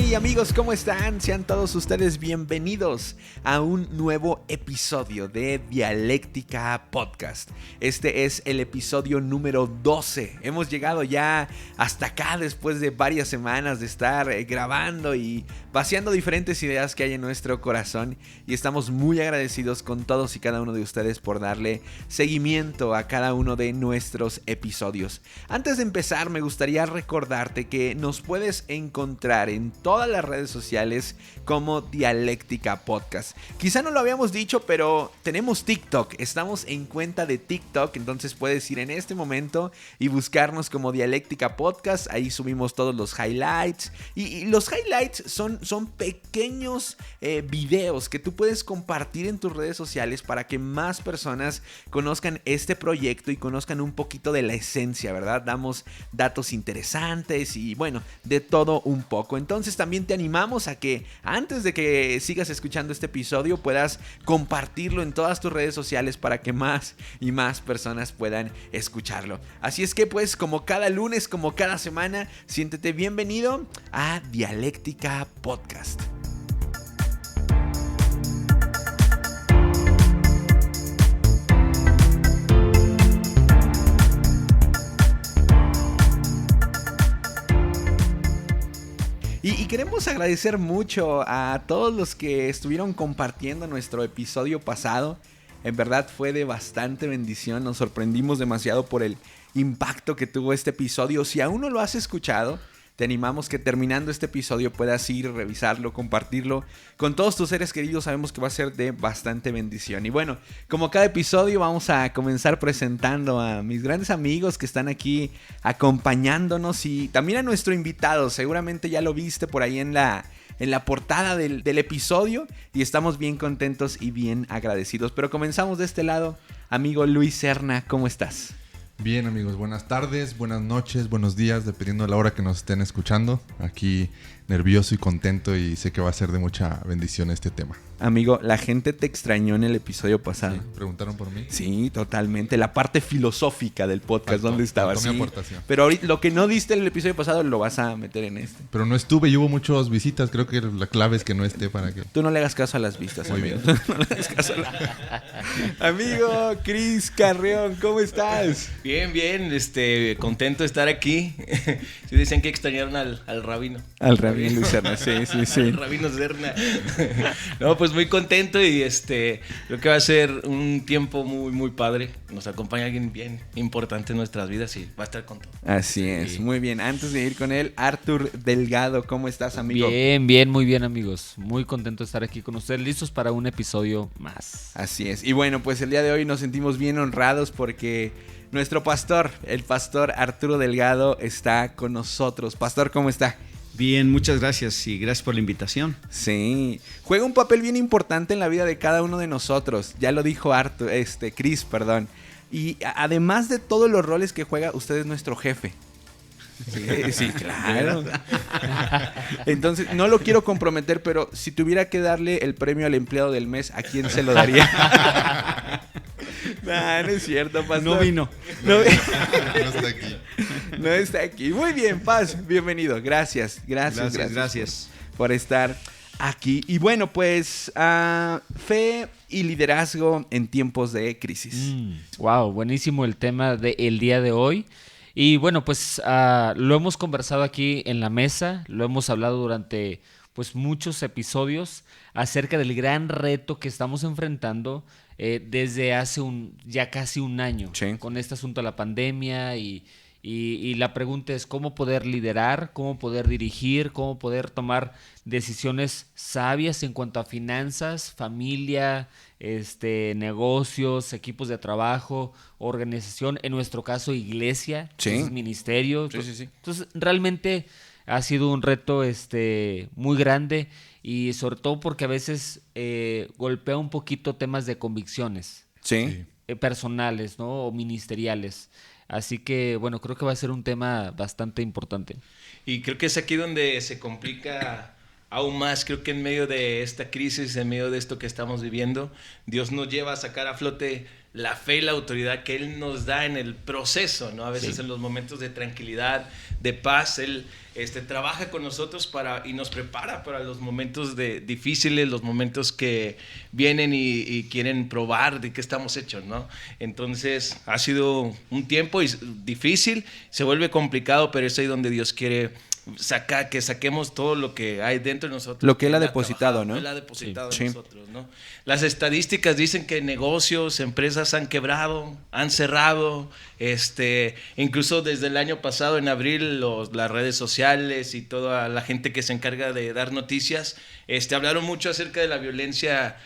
Hey amigos, ¿cómo están? Sean todos ustedes bienvenidos a un nuevo episodio de Dialéctica Podcast. Este es el episodio número 12. Hemos llegado ya hasta acá después de varias semanas de estar grabando y vaciando diferentes ideas que hay en nuestro corazón. Y estamos muy agradecidos con todos y cada uno de ustedes por darle seguimiento a cada uno de nuestros episodios. Antes de empezar, me gustaría recordarte que nos puedes encontrar en todas las redes sociales como Dialéctica Podcast. Quizá no lo habíamos dicho, pero tenemos TikTok. Estamos en cuenta de TikTok, entonces puedes ir en este momento y buscarnos como Dialéctica Podcast. Ahí subimos todos los highlights. Y los highlights son pequeños videos que tú puedes compartir en tus redes sociales para que más personas conozcan este proyecto y conozcan un poquito de la esencia, ¿verdad? Damos datos interesantes y bueno, de todo un poco. Entonces también te animamos a que antes de que sigas escuchando este episodio puedas compartirlo en todas tus redes sociales para que más y más personas puedan escucharlo. Así es que pues como cada lunes, como cada semana, siéntete bienvenido a Dialéctica Podcast. Y queremos agradecer mucho a todos los que estuvieron compartiendo nuestro episodio pasado. En verdad fue de bastante bendición. Nos sorprendimos demasiado por el impacto que tuvo este episodio. Si aún no lo has escuchado, te animamos que terminando este episodio puedas ir, revisarlo, compartirlo con todos tus seres queridos. Sabemos que va a ser de bastante bendición. Y bueno, como cada episodio vamos a comenzar presentando a mis grandes amigos que están aquí acompañándonos y también a nuestro invitado. Seguramente ya lo viste por ahí en la portada del episodio y estamos bien contentos y bien agradecidos. Pero comenzamos de este lado. Amigo Luis Serna, ¿cómo estás? Bien amigos, buenas tardes, buenas noches, buenos días, dependiendo de la hora que nos estén escuchando. Aquí nervioso y contento y sé que va a ser de mucha bendición este tema. Amigo, la gente te extrañó en el episodio pasado. Sí, ¿preguntaron por mí? Sí, totalmente. La parte filosófica del podcast, ¿dónde estabas? Mi aportación. Pero ahorita, lo que no diste en el episodio pasado lo vas a meter en este. Pero no estuve y hubo muchas visitas. Creo que la clave es que no esté para que... Tú no le hagas caso a las vistas, muy amigo. bien. No le hagas caso Amigo Cris Carrión, ¿cómo estás? Bien, contento de estar aquí. Sí dicen que extrañaron al rabino. Al rabino Luis Serna, sí. Al rabino Serna. No, pues muy contento y creo que va a ser un tiempo muy, muy padre. Nos acompaña alguien bien importante en nuestras vidas y va a estar con todo. Así es, muy bien. Antes de ir con él, Artur Delgado, ¿cómo estás, amigo? Bien, muy bien, amigos. Muy contento de estar aquí con ustedes, listos para un episodio más. Así es. Y bueno, pues el día de hoy nos sentimos bien honrados porque nuestro pastor, el pastor Arturo Delgado, está con nosotros. Pastor, ¿cómo está? Bien, muchas gracias y gracias por la invitación. Sí, juega un papel bien importante en la vida de cada uno de nosotros. Ya lo dijo Cris, perdón. Y además de todos los roles que juega, usted es nuestro jefe. Sí, claro. Entonces, no lo quiero comprometer, pero si tuviera que darle el premio al empleado del mes, ¿a quién se lo daría? No es cierto, pastor. No vino. No está aquí. No está aquí. Muy bien, Paz, bienvenido. Gracias por estar aquí. Y bueno, pues fe y liderazgo en tiempos de crisis. Wow, buenísimo el tema del día de hoy. Y bueno, pues lo hemos conversado aquí en la mesa, lo hemos hablado durante pues muchos episodios acerca del gran reto que estamos enfrentando desde hace ya casi un año, sí, con este asunto de la pandemia y la pregunta es cómo poder liderar, cómo poder dirigir, cómo poder tomar decisiones sabias en cuanto a finanzas, familia, negocios, equipos de trabajo, organización, en nuestro caso iglesia, sí, ministerios. Sí. Entonces realmente ha sido un reto muy grande y sobre todo porque a veces golpea un poquito temas de convicciones, sí, personales, ¿no? O ministeriales. Así que, bueno, creo que va a ser un tema bastante importante. Y creo que es aquí donde se complica aún más. Creo que en medio de esta crisis, en medio de esto que estamos viviendo, Dios nos lleva a sacar a flote la fe y la autoridad que Él nos da en el proceso, ¿no? A veces en los momentos de tranquilidad, de paz, Él trabaja con nosotros y nos prepara para los momentos difíciles, los momentos que vienen y quieren probar de qué estamos hechos, ¿no? Entonces ha sido un tiempo difícil, se vuelve complicado, pero es ahí donde Dios quiere que saquemos todo lo que hay dentro de nosotros. Lo que Él ha depositado, ¿no? Él ha depositado en nosotros, ¿no? Las estadísticas dicen que negocios, empresas han quebrado, han cerrado. Incluso desde el año pasado, en abril, las redes sociales y toda la gente que se encarga de dar noticias, hablaron mucho acerca de la violencia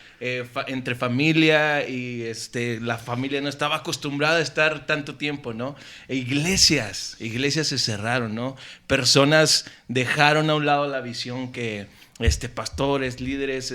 entre familia y la familia no estaba acostumbrada a estar tanto tiempo, ¿no? Iglesias se cerraron, ¿no? Personas dejaron a un lado la visión que pastores, líderes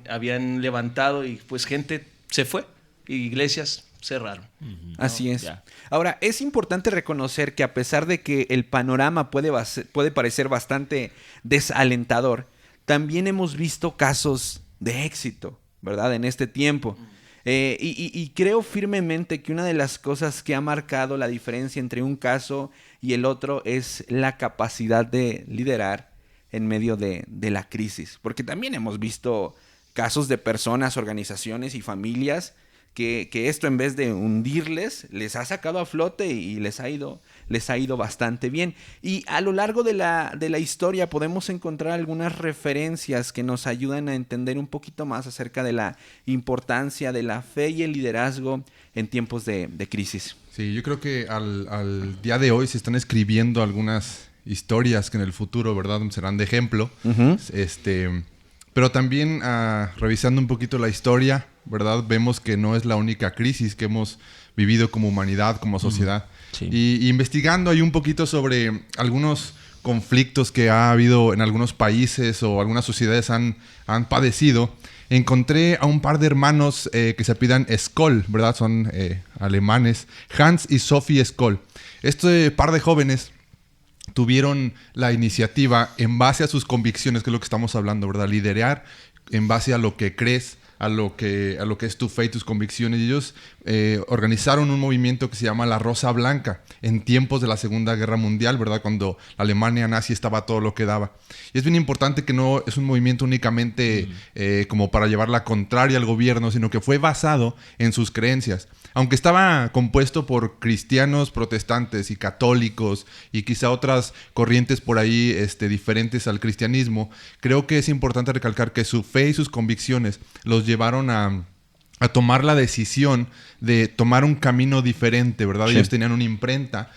habían levantado y pues gente se fue, iglesias cerraron. Uh-huh. Así es. Yeah. Ahora, es importante reconocer que a pesar de que el panorama puede parecer bastante desalentador, también hemos visto casos de éxito, ¿verdad? En este tiempo. Y creo firmemente que una de las cosas que ha marcado la diferencia entre un caso y el otro es la capacidad de liderar en medio de la crisis. Porque también hemos visto casos de personas, organizaciones y familias que esto, en vez de hundirles, les ha sacado a flote y les ha ido bastante bien. Y a lo largo de la historia podemos encontrar algunas referencias que nos ayudan a entender un poquito más acerca de la importancia de la fe y el liderazgo en tiempos de crisis. Sí, yo creo que al día de hoy se están escribiendo algunas historias que en el futuro, ¿verdad?, serán de ejemplo. Uh-huh. Pero también revisando un poquito la historia, ¿verdad?, vemos que no es la única crisis que hemos vivido como humanidad, como sociedad. Sí. Y investigando ahí un poquito sobre algunos conflictos que ha habido en algunos países o algunas sociedades han padecido, encontré a un par de hermanos que se apellidan Skoll, ¿verdad? Son alemanes, Hans y Sophie Skoll. Este par de jóvenes tuvieron la iniciativa en base a sus convicciones, que es lo que estamos hablando, ¿verdad? Liderar en base a lo que crees, a lo que es tu fe y tus convicciones. Y ellos organizaron un movimiento que se llama La Rosa Blanca en tiempos de la Segunda Guerra Mundial, ¿verdad? Cuando la Alemania nazi estaba todo lo que daba. Y es bien importante que no es un movimiento únicamente como para llevar la contraria al gobierno, sino que fue basado en sus creencias. Aunque estaba compuesto por cristianos, protestantes y católicos y quizá otras corrientes por ahí diferentes al cristianismo, creo que es importante recalcar que su fe y sus convicciones los llevaron a tomar la decisión de tomar un camino diferente, ¿verdad? Sí. Ellos tenían una imprenta,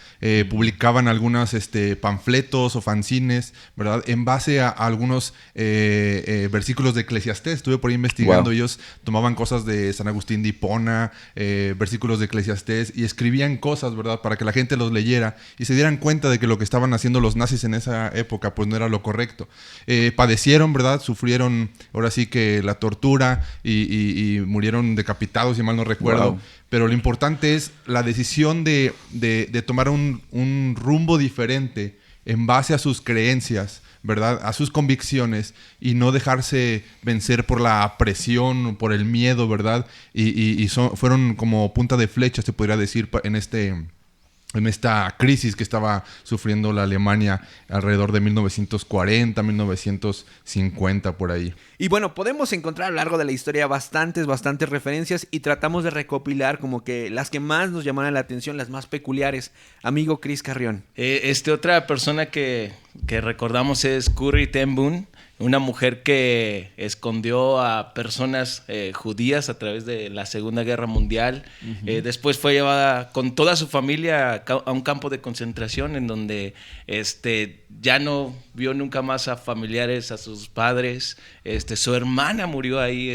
publicaban algunos panfletos o fanzines, ¿verdad? En base a algunos versículos de Eclesiastés. Estuve por ahí investigando. Wow. Ellos tomaban cosas de San Agustín de Hipona, versículos de Eclesiastés, y escribían cosas, ¿verdad?, para que la gente los leyera y se dieran cuenta de que lo que estaban haciendo los nazis en esa época pues no era lo correcto. Padecieron, ¿verdad? Sufrieron ahora sí que la tortura y murieron decapitados, si mal no recuerdo. Wow. Pero lo importante es la decisión de tomar un rumbo diferente en base a sus creencias, ¿verdad?, a sus convicciones, y no dejarse vencer por la presión, por el miedo, ¿verdad? Fueron como punta de flecha, se podría decir, en esta crisis que estaba sufriendo la Alemania alrededor de 1940, 1950, por ahí. Y bueno, podemos encontrar a lo largo de la historia bastantes referencias, y tratamos de recopilar como que las que más nos llamaron la atención, las más peculiares. Amigo Chris Carrión. Otra persona que recordamos es Corrie ten Boom, una mujer que escondió a personas judías a través de la Segunda Guerra Mundial. Uh-huh. Después fue llevada con toda su familia a un campo de concentración en donde ya no vio nunca más a familiares, a sus padres. Su hermana murió ahí,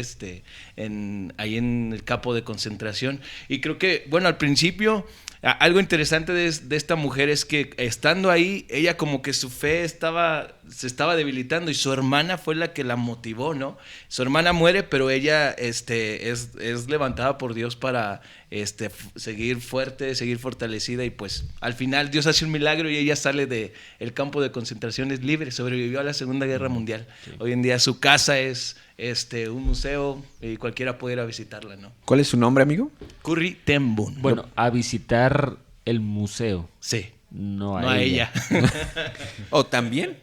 ahí en el campo de concentración. Y creo que, bueno, al principio, algo interesante de esta mujer es que estando ahí, ella como que su fe se estaba debilitando, y su hermana fue la que la motivó, ¿no? Su hermana muere, pero ella es levantada por Dios para seguir fuerte, seguir fortalecida, y pues al final Dios hace un milagro y ella sale del campo de concentración, es libre, sobrevivió a la Segunda Guerra Mundial. Sí. Hoy en día su casa es un museo y cualquiera puede ir a visitarla, ¿no? ¿Cuál es su nombre, amigo? Curry Tembun. Bueno, a visitar el museo, Sí. no No a ella. ¿O también?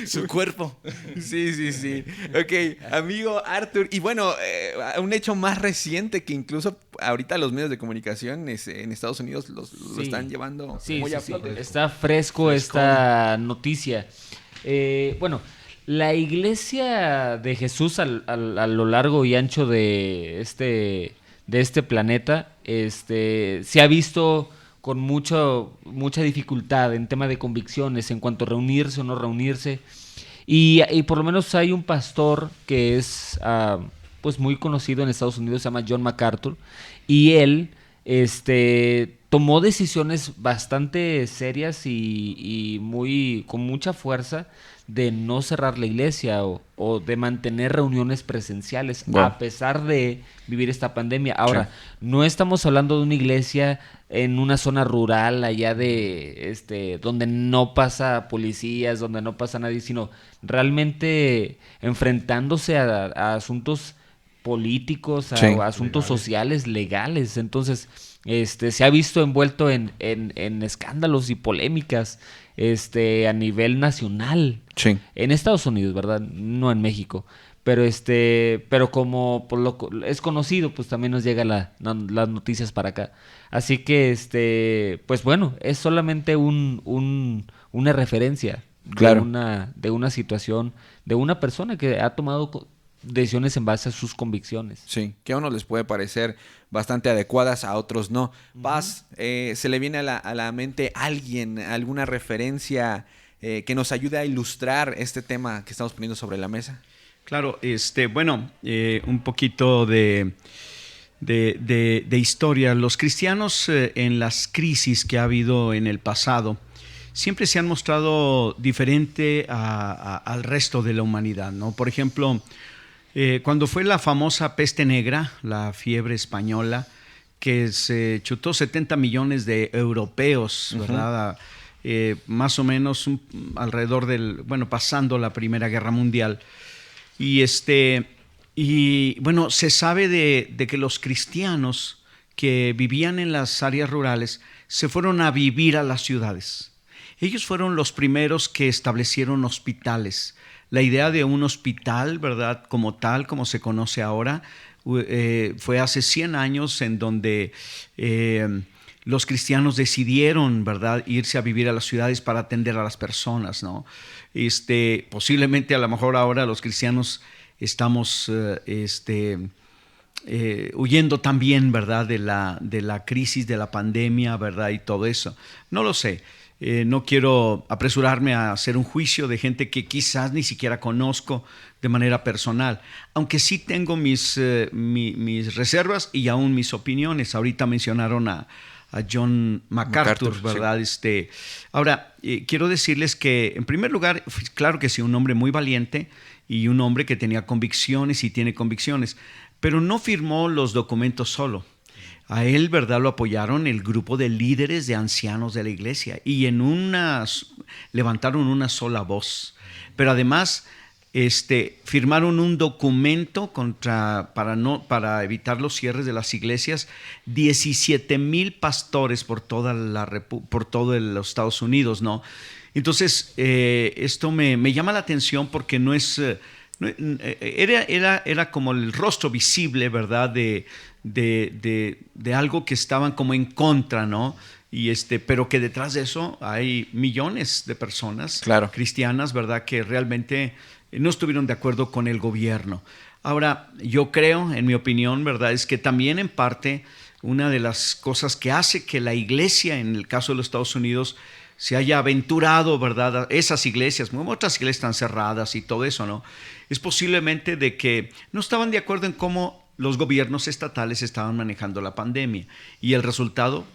Su cuerpo. Sí. Ok, amigo Arthur. Y bueno, un hecho más reciente que incluso ahorita los medios de comunicación en Estados Unidos lo Sí. están llevando Sí, muy sí, a sí. flote. Está fresco esta noticia. Bueno, la iglesia de Jesús a lo largo y ancho de este planeta se ha visto con mucha dificultad en tema de convicciones en cuanto a reunirse o no reunirse. Y por lo menos hay un pastor que es pues muy conocido en Estados Unidos, se llama John MacArthur, y él tomó decisiones bastante serias y con mucha fuerza de no cerrar la iglesia o de mantener reuniones presenciales a pesar de vivir esta pandemia. Ahora, no estamos hablando de una iglesia en una zona rural allá de donde no pasa policías, donde no pasa nadie, sino realmente enfrentándose a asuntos políticos, a asuntos sociales, legales. Entonces, se ha visto envuelto en escándalos y polémicas a nivel nacional. Sí. En Estados Unidos, ¿verdad? No en México. Pero como es conocido, pues también nos llegan las noticias para acá. Así que, pues bueno, es solamente una referencia Claro. de una situación, de una persona que ha tomado decisiones en base a sus convicciones. Sí, que a unos les puede parecer bastante adecuadas, a otros no. Paz, ¿se le viene a la mente alguna referencia que nos ayude a ilustrar este tema que estamos poniendo sobre la mesa? Claro, un poquito de historia. Los cristianos en las crisis que ha habido en el pasado siempre se han mostrado diferente al resto de la humanidad, ¿no? Por ejemplo, cuando fue la famosa peste negra, la fiebre española, que se chutó 70 millones de europeos, ¿verdad? Más o menos alrededor pasando la Primera Guerra Mundial. Y se sabe de que los cristianos que vivían en las áreas rurales se fueron a vivir a las ciudades. Ellos fueron los primeros que establecieron hospitales. La idea de un hospital, ¿verdad?, como tal, como se conoce ahora, fue hace 100 años en donde los cristianos decidieron, ¿verdad?, irse a vivir a las ciudades para atender a las personas, ¿no? Posiblemente a lo mejor ahora los cristianos estamos huyendo también, ¿verdad?, de la crisis, de la pandemia, ¿verdad?, y todo eso. No lo sé. No quiero apresurarme a hacer un juicio de gente que quizás ni siquiera conozco de manera personal, aunque sí tengo mis reservas y aún mis opiniones. Ahorita mencionaron a John MacArthur, ¿verdad? Sí. Ahora, quiero decirles que, en primer lugar, claro que sí, un hombre muy valiente y un hombre que tenía convicciones y tiene convicciones, pero no firmó los documentos solo. A él, ¿verdad?, lo apoyaron el grupo de líderes de ancianos de la iglesia y levantaron una sola voz. Pero además firmaron un documento para evitar los cierres de las iglesias. 17,000 pastores por todo los Estados Unidos, ¿no? Entonces, esto me llama la atención porque no es... Era como el rostro visible, ¿verdad?, de algo que estaban como en contra, ¿no? Pero que detrás de eso hay millones de personas cristianas, ¿verdad?, que realmente no estuvieron de acuerdo con el gobierno. Ahora, yo creo, en mi opinión, ¿verdad?, es que también en parte una de las cosas que hace que la iglesia, en el caso de los Estados Unidos, se haya aventurado, ¿verdad?, esas iglesias, otras iglesias están cerradas y todo eso, ¿no?, es posiblemente de que no estaban de acuerdo en cómo los gobiernos estatales estaban manejando la pandemia. Y el resultado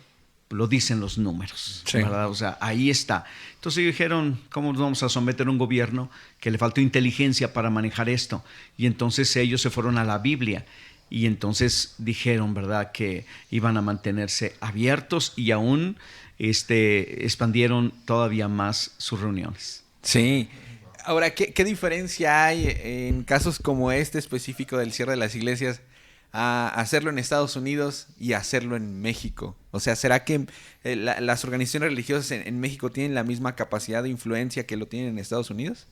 lo dicen los números, ¿verdad? O sea, ahí está. Entonces dijeron, ¿cómo nos vamos a someter a un gobierno que le faltó inteligencia para manejar esto? Y entonces ellos se fueron a la Biblia. Y entonces dijeron, ¿verdad?, que iban a mantenerse abiertos y aún expandieron todavía más sus reuniones. Sí. Ahora, ¿qué diferencia hay en casos como este específico del cierre de las iglesias a hacerlo en Estados Unidos y hacerlo en México? O sea, ¿será que las organizaciones religiosas en México tienen la misma capacidad de influencia que lo tienen en Estados Unidos?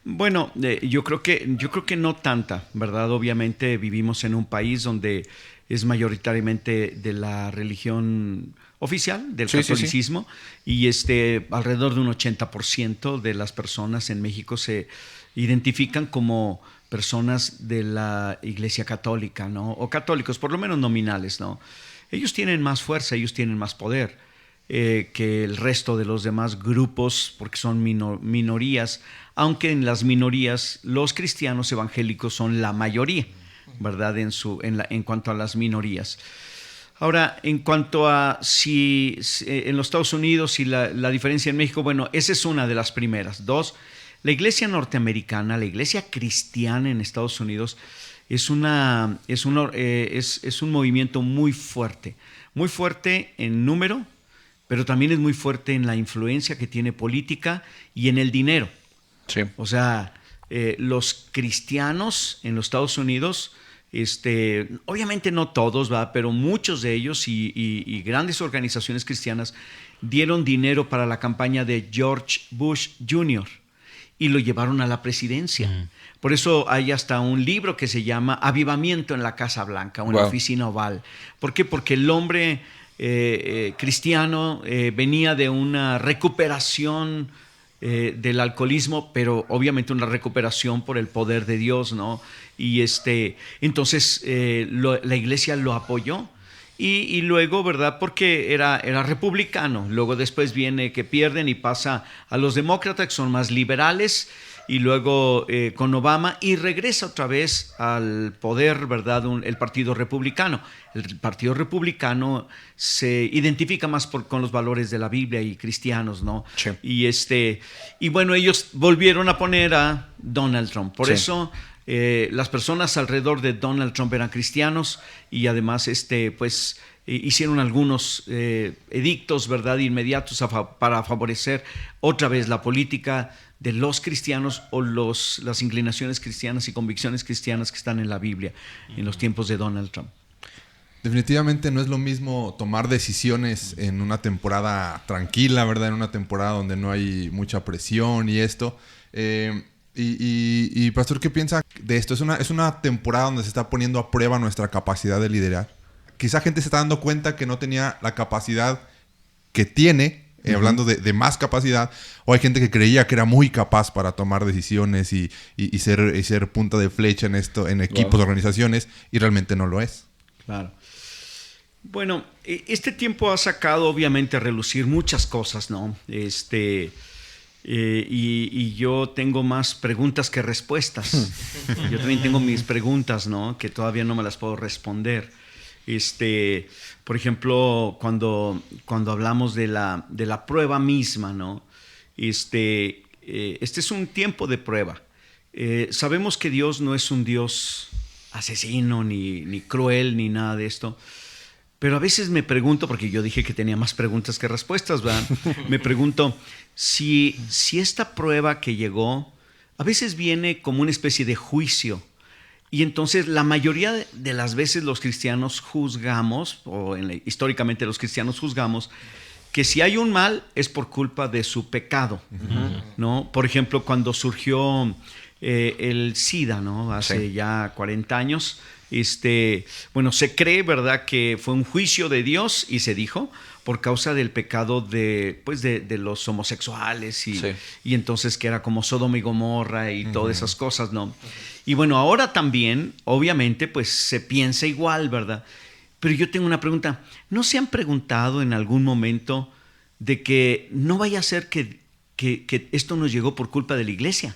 Bueno, yo creo que no tanta, ¿verdad? Obviamente vivimos en un país donde es mayoritariamente de la religión oficial, del catolicismo, y alrededor de un 80% de las personas en México se identifican como personas de la Iglesia Católica, ¿no? O católicos, por lo menos nominales, ¿no? Ellos tienen más fuerza, ellos tienen más poder que el resto de los demás grupos, porque son minorías, aunque en las minorías los cristianos evangélicos son la mayoría, ¿verdad? En cuanto a las minorías. Ahora, en cuanto a si en los Estados Unidos y la diferencia en México, bueno, esa es una de las primeras. Dos, la iglesia norteamericana, la iglesia cristiana en Estados Unidos es un movimiento muy fuerte en número, pero también es muy fuerte en la influencia que tiene política y en el dinero. Sí. O sea, los cristianos en los Estados Unidos, obviamente no todos, ¿va? Pero muchos de ellos y grandes organizaciones cristianas dieron dinero para la campaña de George Bush Jr. y lo llevaron a la presidencia. Por eso hay hasta un libro que se llama Avivamiento en la Casa Blanca, una oficina oval. ¿Por qué? Porque el hombre cristiano venía de una recuperación del alcoholismo, pero obviamente una recuperación por el poder de Dios, ¿no? Y entonces la iglesia lo apoyó. Y luego, ¿verdad? Porque era republicano. Luego después viene que pierden y pasa a los demócratas, que son más liberales. Y luego con Obama y regresa otra vez al poder, ¿verdad? El Partido Republicano. El Partido Republicano se identifica más con los valores de la Biblia y cristianos, ¿no? Sí. Y bueno, ellos volvieron a poner a Donald Trump. Por eso las personas alrededor de Donald Trump eran cristianos y además pues hicieron algunos edictos, ¿verdad? Inmediatos para favorecer otra vez la política de los cristianos o las inclinaciones cristianas y convicciones cristianas que están en la Biblia en los tiempos de Donald Trump. Definitivamente no es lo mismo tomar decisiones en una temporada tranquila, ¿verdad? En una temporada donde no hay mucha presión y esto. Y Pastor, ¿qué piensa de esto? Es una temporada donde se está poniendo a prueba nuestra capacidad de liderar. Quizá gente se está dando cuenta que no tenía la capacidad que tiene, hablando de más capacidad, o hay gente que creía que era muy capaz para tomar decisiones y ser punta de flecha en equipos, organizaciones, y realmente no lo es. Claro. Bueno, este tiempo ha sacado obviamente a relucir muchas cosas, ¿no? Y yo tengo más preguntas que respuestas. Yo también tengo mis preguntas, ¿no? Que todavía no me las puedo responder. Por ejemplo, cuando hablamos de la prueba misma, ¿no? Este es un tiempo de prueba. Sabemos que Dios no es un Dios asesino, ni cruel, ni nada de esto. Pero a veces me pregunto, porque yo dije que tenía más preguntas que respuestas, ¿verdad? Me pregunto si esta prueba que llegó a veces viene como una especie de juicio. Y entonces la mayoría de las veces los cristianos juzgamos, históricamente los cristianos juzgamos, que si hay un mal es por culpa de su pecado, ¿no? Por ejemplo, cuando surgió el SIDA, ¿no? Hace ya 40 años, bueno, se cree, ¿verdad?, que fue un juicio de Dios, y se dijo, por causa del pecado de los homosexuales y entonces que era como Sodoma y Gomorra y todas esas cosas, ¿no? Y bueno, ahora también, obviamente, pues se piensa igual, ¿verdad? Pero yo tengo una pregunta. ¿No se han preguntado en algún momento de que no vaya a ser que esto nos llegó por culpa de la iglesia?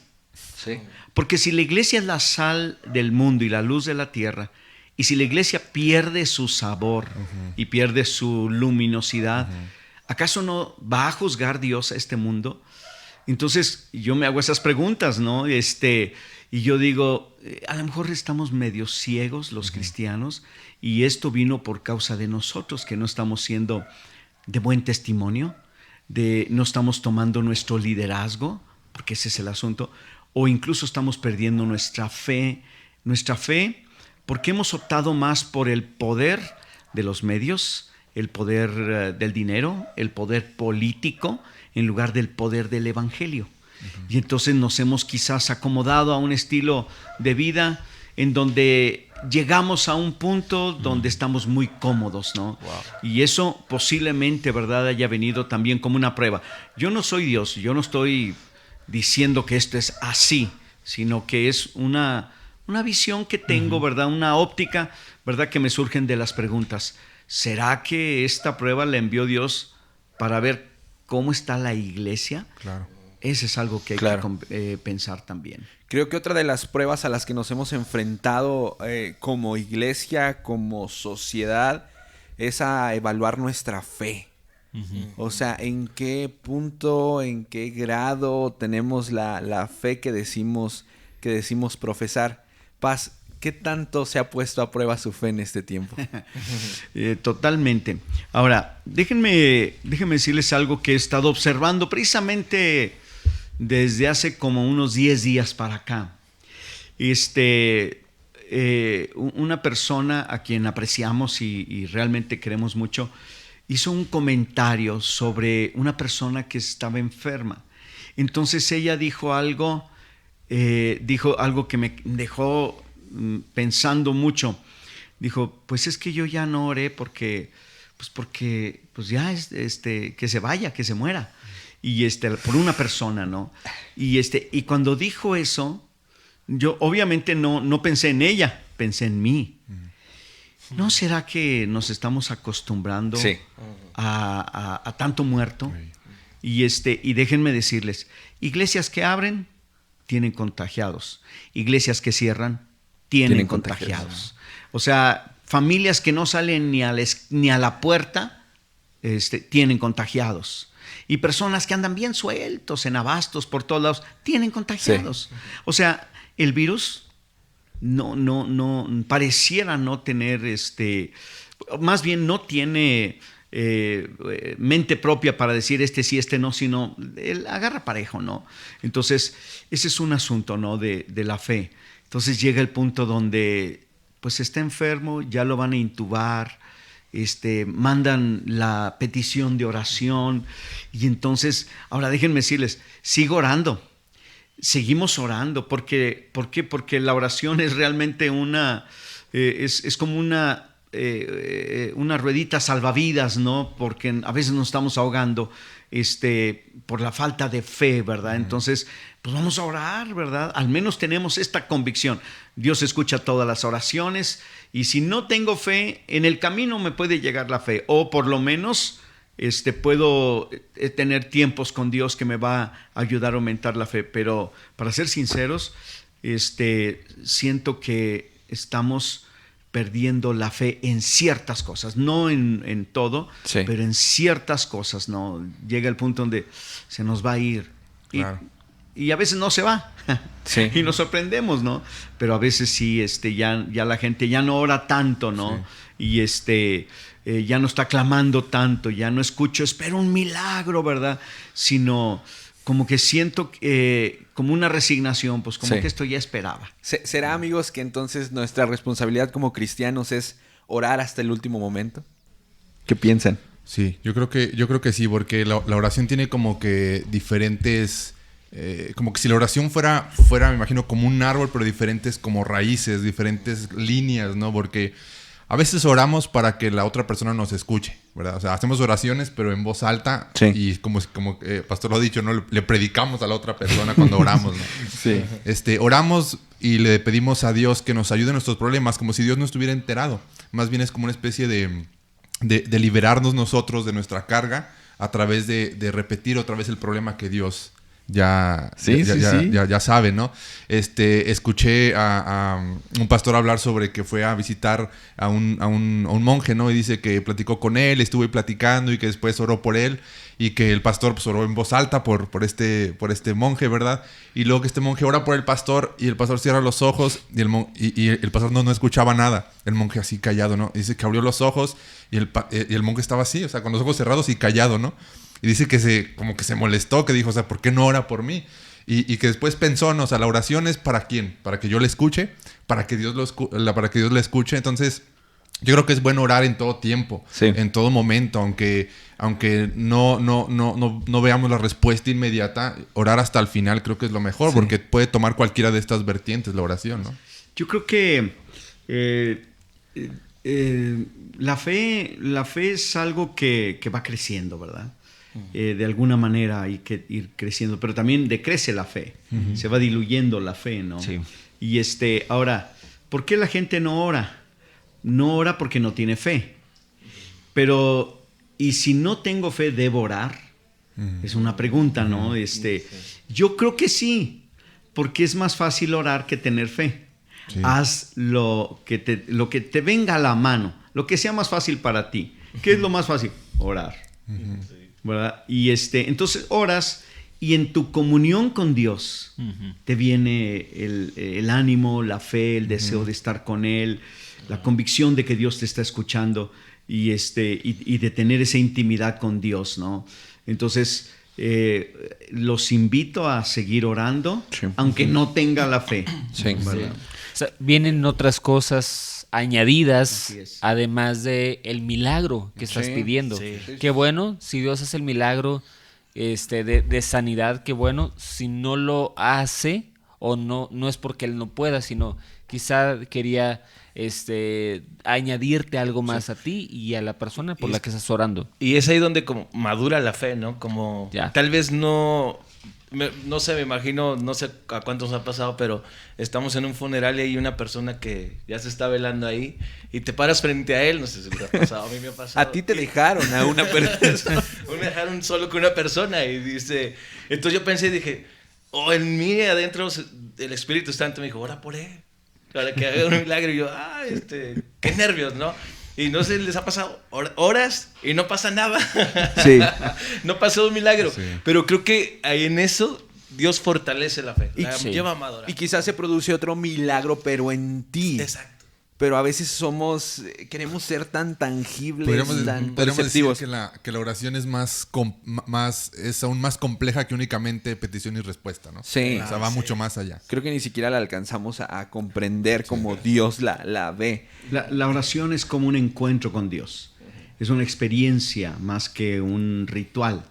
Sí. Porque si la iglesia es la sal del mundo y la luz de la tierra, y si la iglesia pierde su sabor y pierde su luminosidad, ¿acaso no va a juzgar Dios a este mundo? Entonces yo me hago esas preguntas, ¿no? Y yo digo, a lo mejor estamos medio ciegos los cristianos, y esto vino por causa de nosotros, que no estamos siendo de buen testimonio, no estamos tomando nuestro liderazgo, porque ese es el asunto. o incluso estamos perdiendo nuestra fe porque hemos optado más por el poder de los medios, el poder del dinero, el poder político, en lugar del poder del evangelio. Y entonces nos hemos quizás acomodado a un estilo de vida en donde llegamos a un punto donde estamos muy cómodos, ¿no? Wow. Y eso posiblemente, ¿verdad?, haya venido también como una prueba. Yo no soy Dios, yo no estoy diciendo que esto es así, sino que es una visión que tengo, ¿verdad? Una óptica, ¿verdad?, que me surgen de las preguntas. ¿Será que esta prueba la envió Dios para ver cómo está la iglesia? Claro. Eso es algo que hay que pensar también. Creo que otra de las pruebas a las que nos hemos enfrentado como iglesia, como sociedad, es a evaluar nuestra fe. O sea, ¿en qué punto, en qué grado tenemos la fe que decimos profesar? Paz, ¿qué tanto se ha puesto a prueba su fe en este tiempo? Totalmente. Ahora, déjenme decirles algo que he estado observando precisamente desde hace como unos 10 días para acá. Una persona a quien apreciamos y realmente queremos mucho, hizo un comentario sobre una persona que estaba enferma. Entonces ella dijo algo que me dejó pensando mucho. Dijo, pues es que yo ya no oré porque ya que se vaya, que se muera. Y por una persona, ¿no? Y cuando dijo eso, yo obviamente no pensé en ella, pensé en mí. ¿No será que nos estamos acostumbrando a tanto muerto? Y déjenme decirles, iglesias que abren tienen contagiados, iglesias que cierran tienen contagiados. O sea, familias que no salen ni a la puerta tienen contagiados. Y personas que andan bien sueltos en abastos por todos lados tienen contagiados. Sí. O sea, el virus no pareciera no tener más bien no tiene mente propia para decir sí, no, sino él agarra parejo, ¿no? Entonces, ese es un asunto, ¿no?, de la fe. Entonces llega el punto donde pues está enfermo, ya lo van a intubar, mandan la petición de oración, y entonces, ahora déjenme decirles, sigo orando, seguimos orando, ¿por qué? Porque la oración es realmente es como una ruedita salvavidas, ¿no? Porque a veces nos estamos ahogando por la falta de fe, ¿verdad? Entonces, pues vamos a orar, ¿verdad? Al menos tenemos esta convicción. Dios escucha todas las oraciones, y si no tengo fe, en el camino me puede llegar la fe, o por lo menos puedo tener tiempos con Dios que me va a ayudar a aumentar la fe. Pero para ser sinceros, siento que estamos perdiendo la fe en ciertas cosas, no en todo, sí, pero en ciertas cosas, ¿no? Llega el punto donde se nos va a ir. Claro. Y a veces no se va. Sí. Y nos sorprendemos, ¿no? Pero a veces sí, ya la gente ya no ora tanto, ¿no? Sí. Y ya no está clamando tanto, ya no espero un milagro, ¿verdad? Sino como que siento como una resignación, pues como que esto ya esperaba. ¿Será, amigos, que entonces nuestra responsabilidad como cristianos es orar hasta el último momento? ¿Qué piensan? Sí, yo creo que sí, porque la oración tiene como que diferentes... como que si la oración fuera, me imagino, como un árbol, pero diferentes como raíces, diferentes líneas, ¿no? Porque a veces oramos para que la otra persona nos escuche, ¿verdad? O sea, hacemos oraciones, pero en voz alta. Sí. Y como Pastor lo ha dicho, ¿no? Le predicamos a la otra persona cuando oramos, ¿no? Sí. Oramos y le pedimos a Dios que nos ayude en nuestros problemas, como si Dios no estuviera enterado. Más bien es como una especie de liberarnos nosotros de nuestra carga a través de repetir otra vez el problema que Dios ya sabe, ¿no? Escuché a un pastor hablar sobre que fue a visitar a un monje, ¿no? Y dice que platicó con él, estuvo ahí platicando, y que después oró por él, y que el pastor pues oró en voz alta por este monje, ¿verdad? Y luego que este monje ora por el pastor, y el pastor cierra los ojos, y el pastor no escuchaba nada. El monje así callado, ¿no? Dice que abrió los ojos, y el monje estaba así, o sea, con los ojos cerrados y callado, ¿no? Y dice que como que se molestó, que dijo, o sea, ¿por qué no ora por mí? Y que después pensó, no, o sea, la oración es ¿para quién? Para que yo le escuche, para que Dios le escuche. Entonces, yo creo que es bueno orar en todo tiempo, en todo momento, aunque no veamos la respuesta inmediata, orar hasta el final creo que es lo mejor, porque puede tomar cualquiera de estas vertientes la oración, ¿no? Yo creo que la fe es algo que va creciendo, ¿verdad? De alguna manera hay que ir creciendo, pero también decrece la fe, se va diluyendo la fe, ¿no? Sí. Y ahora, ¿por qué la gente no ora? No ora porque no tiene fe. Pero, ¿y si no tengo fe, debo orar? Es una pregunta, ¿no? Yo creo que sí, porque es más fácil orar que tener fe. Sí. Haz lo que te venga a la mano, lo que sea más fácil para ti. ¿Qué es lo más fácil? Orar. ¿Verdad? Y entonces oras y en tu comunión con Dios te viene el ánimo, la fe, el deseo de estar con Él, la convicción de que Dios te está escuchando y de tener esa intimidad con Dios, ¿no? Entonces los invito a seguir orando, aunque no tenga la fe. Sí. ¿Verdad? O sea, vienen otras cosas añadidas, además de el milagro que estás pidiendo. Qué bueno, si Dios hace el milagro de sanidad, qué bueno. Si no lo hace, o no es porque Él no pueda, sino quizá quería añadirte algo más a ti y a la persona por la que estás orando. Y es ahí donde como madura la fe, ¿no? Como tal vez no sé, me imagino, no sé a cuántos nos ha pasado, pero estamos en un funeral y hay una persona que ya se está velando ahí y te paras frente a él, no sé si te ha pasado, a mí me ha pasado. A ti te dejaron a una persona. Me dejaron solo con una persona y dice, entonces yo pensé y dije, en mí adentro el Espíritu Santo me dijo, ora por él, para que haga un milagro. Y yo, qué nervios, ¿no? Y no sé, les ha pasado horas y no pasa nada. Sí. No pasó un milagro. Sí. Pero creo que ahí en eso Dios fortalece la fe. Lleva a adorar. Y quizás se produce otro milagro, pero en ti. Exacto. Pero a veces queremos ser tan tangibles, tan perceptivos. Decir que la oración es es aún más compleja que únicamente petición y respuesta, ¿no? Sí. O sea, va mucho más allá. Creo que ni siquiera la alcanzamos a comprender como Dios la ve. La oración es como un encuentro con Dios. Es una experiencia más que un ritual.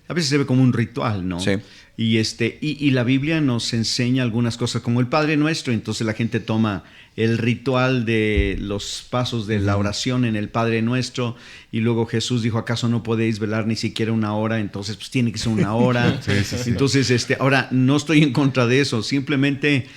A veces se ve como un ritual, ¿no? Sí. Y la Biblia nos enseña algunas cosas como el Padre Nuestro. Entonces la gente toma el ritual de los pasos de la oración en el Padre Nuestro y luego Jesús dijo, ¿acaso no podéis velar ni siquiera una hora? Entonces pues tiene que ser una hora. Entonces ahora no estoy en contra de eso, simplemente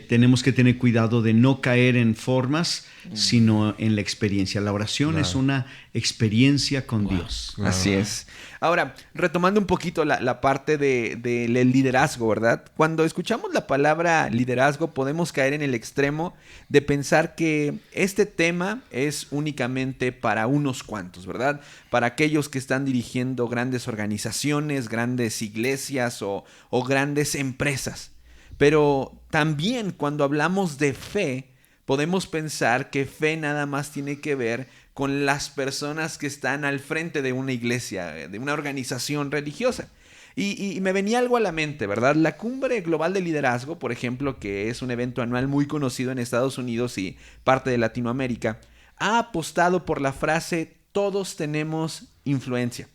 tenemos que tener cuidado de no caer en formas, sino en la experiencia. La oración es una experiencia con Dios. Claro. Así es. Ahora, retomando un poquito la parte del liderazgo, ¿verdad? Cuando escuchamos la palabra liderazgo, podemos caer en el extremo de pensar que este tema es únicamente para unos cuantos, ¿verdad? Para aquellos que están dirigiendo grandes organizaciones, grandes iglesias o grandes empresas. Pero también cuando hablamos de fe, podemos pensar que fe nada más tiene que ver con las personas que están al frente de una iglesia, de una organización religiosa. Y me venía algo a la mente, ¿verdad? La Cumbre Global de Liderazgo, por ejemplo, que es un evento anual muy conocido en Estados Unidos y parte de Latinoamérica, ha apostado por la frase todos tenemos influencia,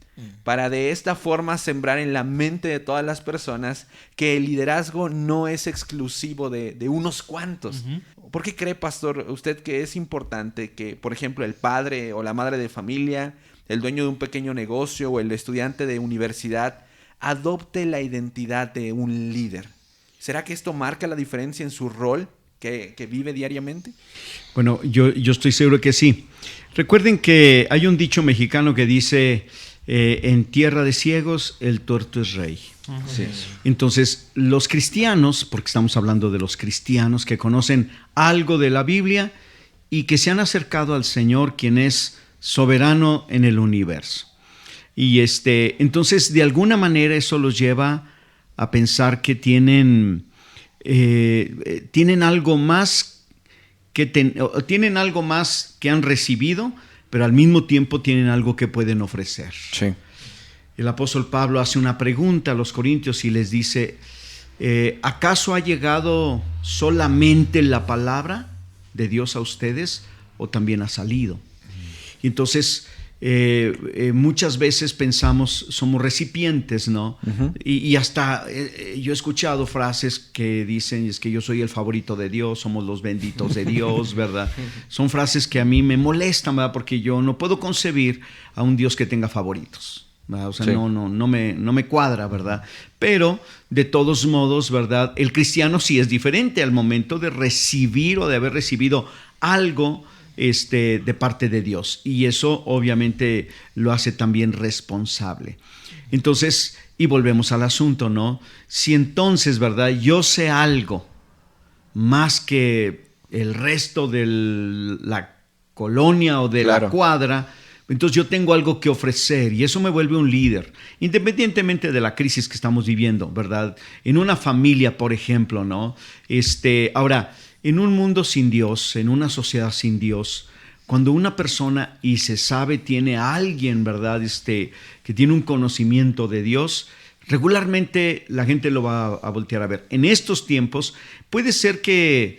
para de esta forma sembrar en la mente de todas las personas que el liderazgo no es exclusivo de unos cuantos. ¿Por qué cree, pastor, usted que es importante que, por ejemplo, el padre o la madre de familia, el dueño de un pequeño negocio o el estudiante de universidad adopte la identidad de un líder? ¿Será que esto marca la diferencia en su rol que vive diariamente? Bueno, yo estoy seguro que sí. Recuerden que hay un dicho mexicano que dice, en tierra de ciegos el tuerto es rey. Sí. Entonces, los cristianos, porque estamos hablando de los cristianos que conocen algo de la Biblia y que se han acercado al Señor, quien es soberano en el universo. Y entonces, de alguna manera, eso los lleva a pensar que tienen algo más tienen algo más que han recibido, pero al mismo tiempo tienen algo que pueden ofrecer. Sí. El apóstol Pablo hace una pregunta a los corintios y les dice, ¿acaso ha llegado solamente la palabra de Dios a ustedes o también ha salido? Y entonces muchas veces pensamos, somos recipientes, ¿no? Uh-huh. Y hasta yo he escuchado frases que dicen, es que yo soy el favorito de Dios, somos los benditos de Dios, ¿verdad? Son frases que a mí me molestan, ¿verdad? Porque yo no puedo concebir a un Dios que tenga favoritos, ¿verdad? O sea, sí. no me cuadra, ¿verdad? Pero de todos modos, ¿verdad? El cristiano sí es diferente al momento de recibir o de haber recibido algo de parte de Dios, y eso obviamente lo hace también responsable. Entonces, y volvemos al asunto, ¿no? Si entonces, ¿verdad? Yo sé algo más que el resto de la colonia o de la cuadra, entonces yo tengo algo que ofrecer y eso me vuelve un líder, independientemente de la crisis que estamos viviendo, ¿verdad? En una familia, por ejemplo, ¿no? Ahora, en un mundo sin Dios, en una sociedad sin Dios, cuando una persona, y se sabe, tiene a alguien, ¿verdad? Que tiene un conocimiento de Dios, regularmente la gente lo va a voltear a ver. En estos tiempos puede ser que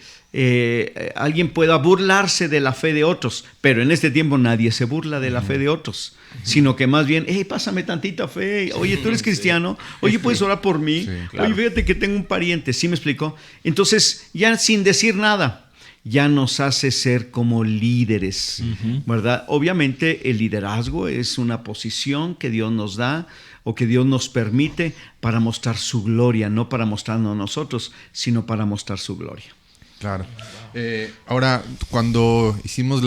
alguien pueda burlarse de la fe de otros, pero en este tiempo nadie se burla de la fe de otros, sino que más bien, hey, pásame tantita fe, oye, tú eres cristiano, oye, ¿puedes orar por mí? Sí, claro. Oye, fíjate que tengo un pariente, ¿sí me explico? Entonces, ya sin decir nada, ya nos hace ser como líderes, ¿verdad? Obviamente el liderazgo es una posición que Dios nos da o que Dios nos permite para mostrar su gloria, no para mostrarnos nosotros, sino para mostrar su gloria. Claro. Ahora, cuando hicimos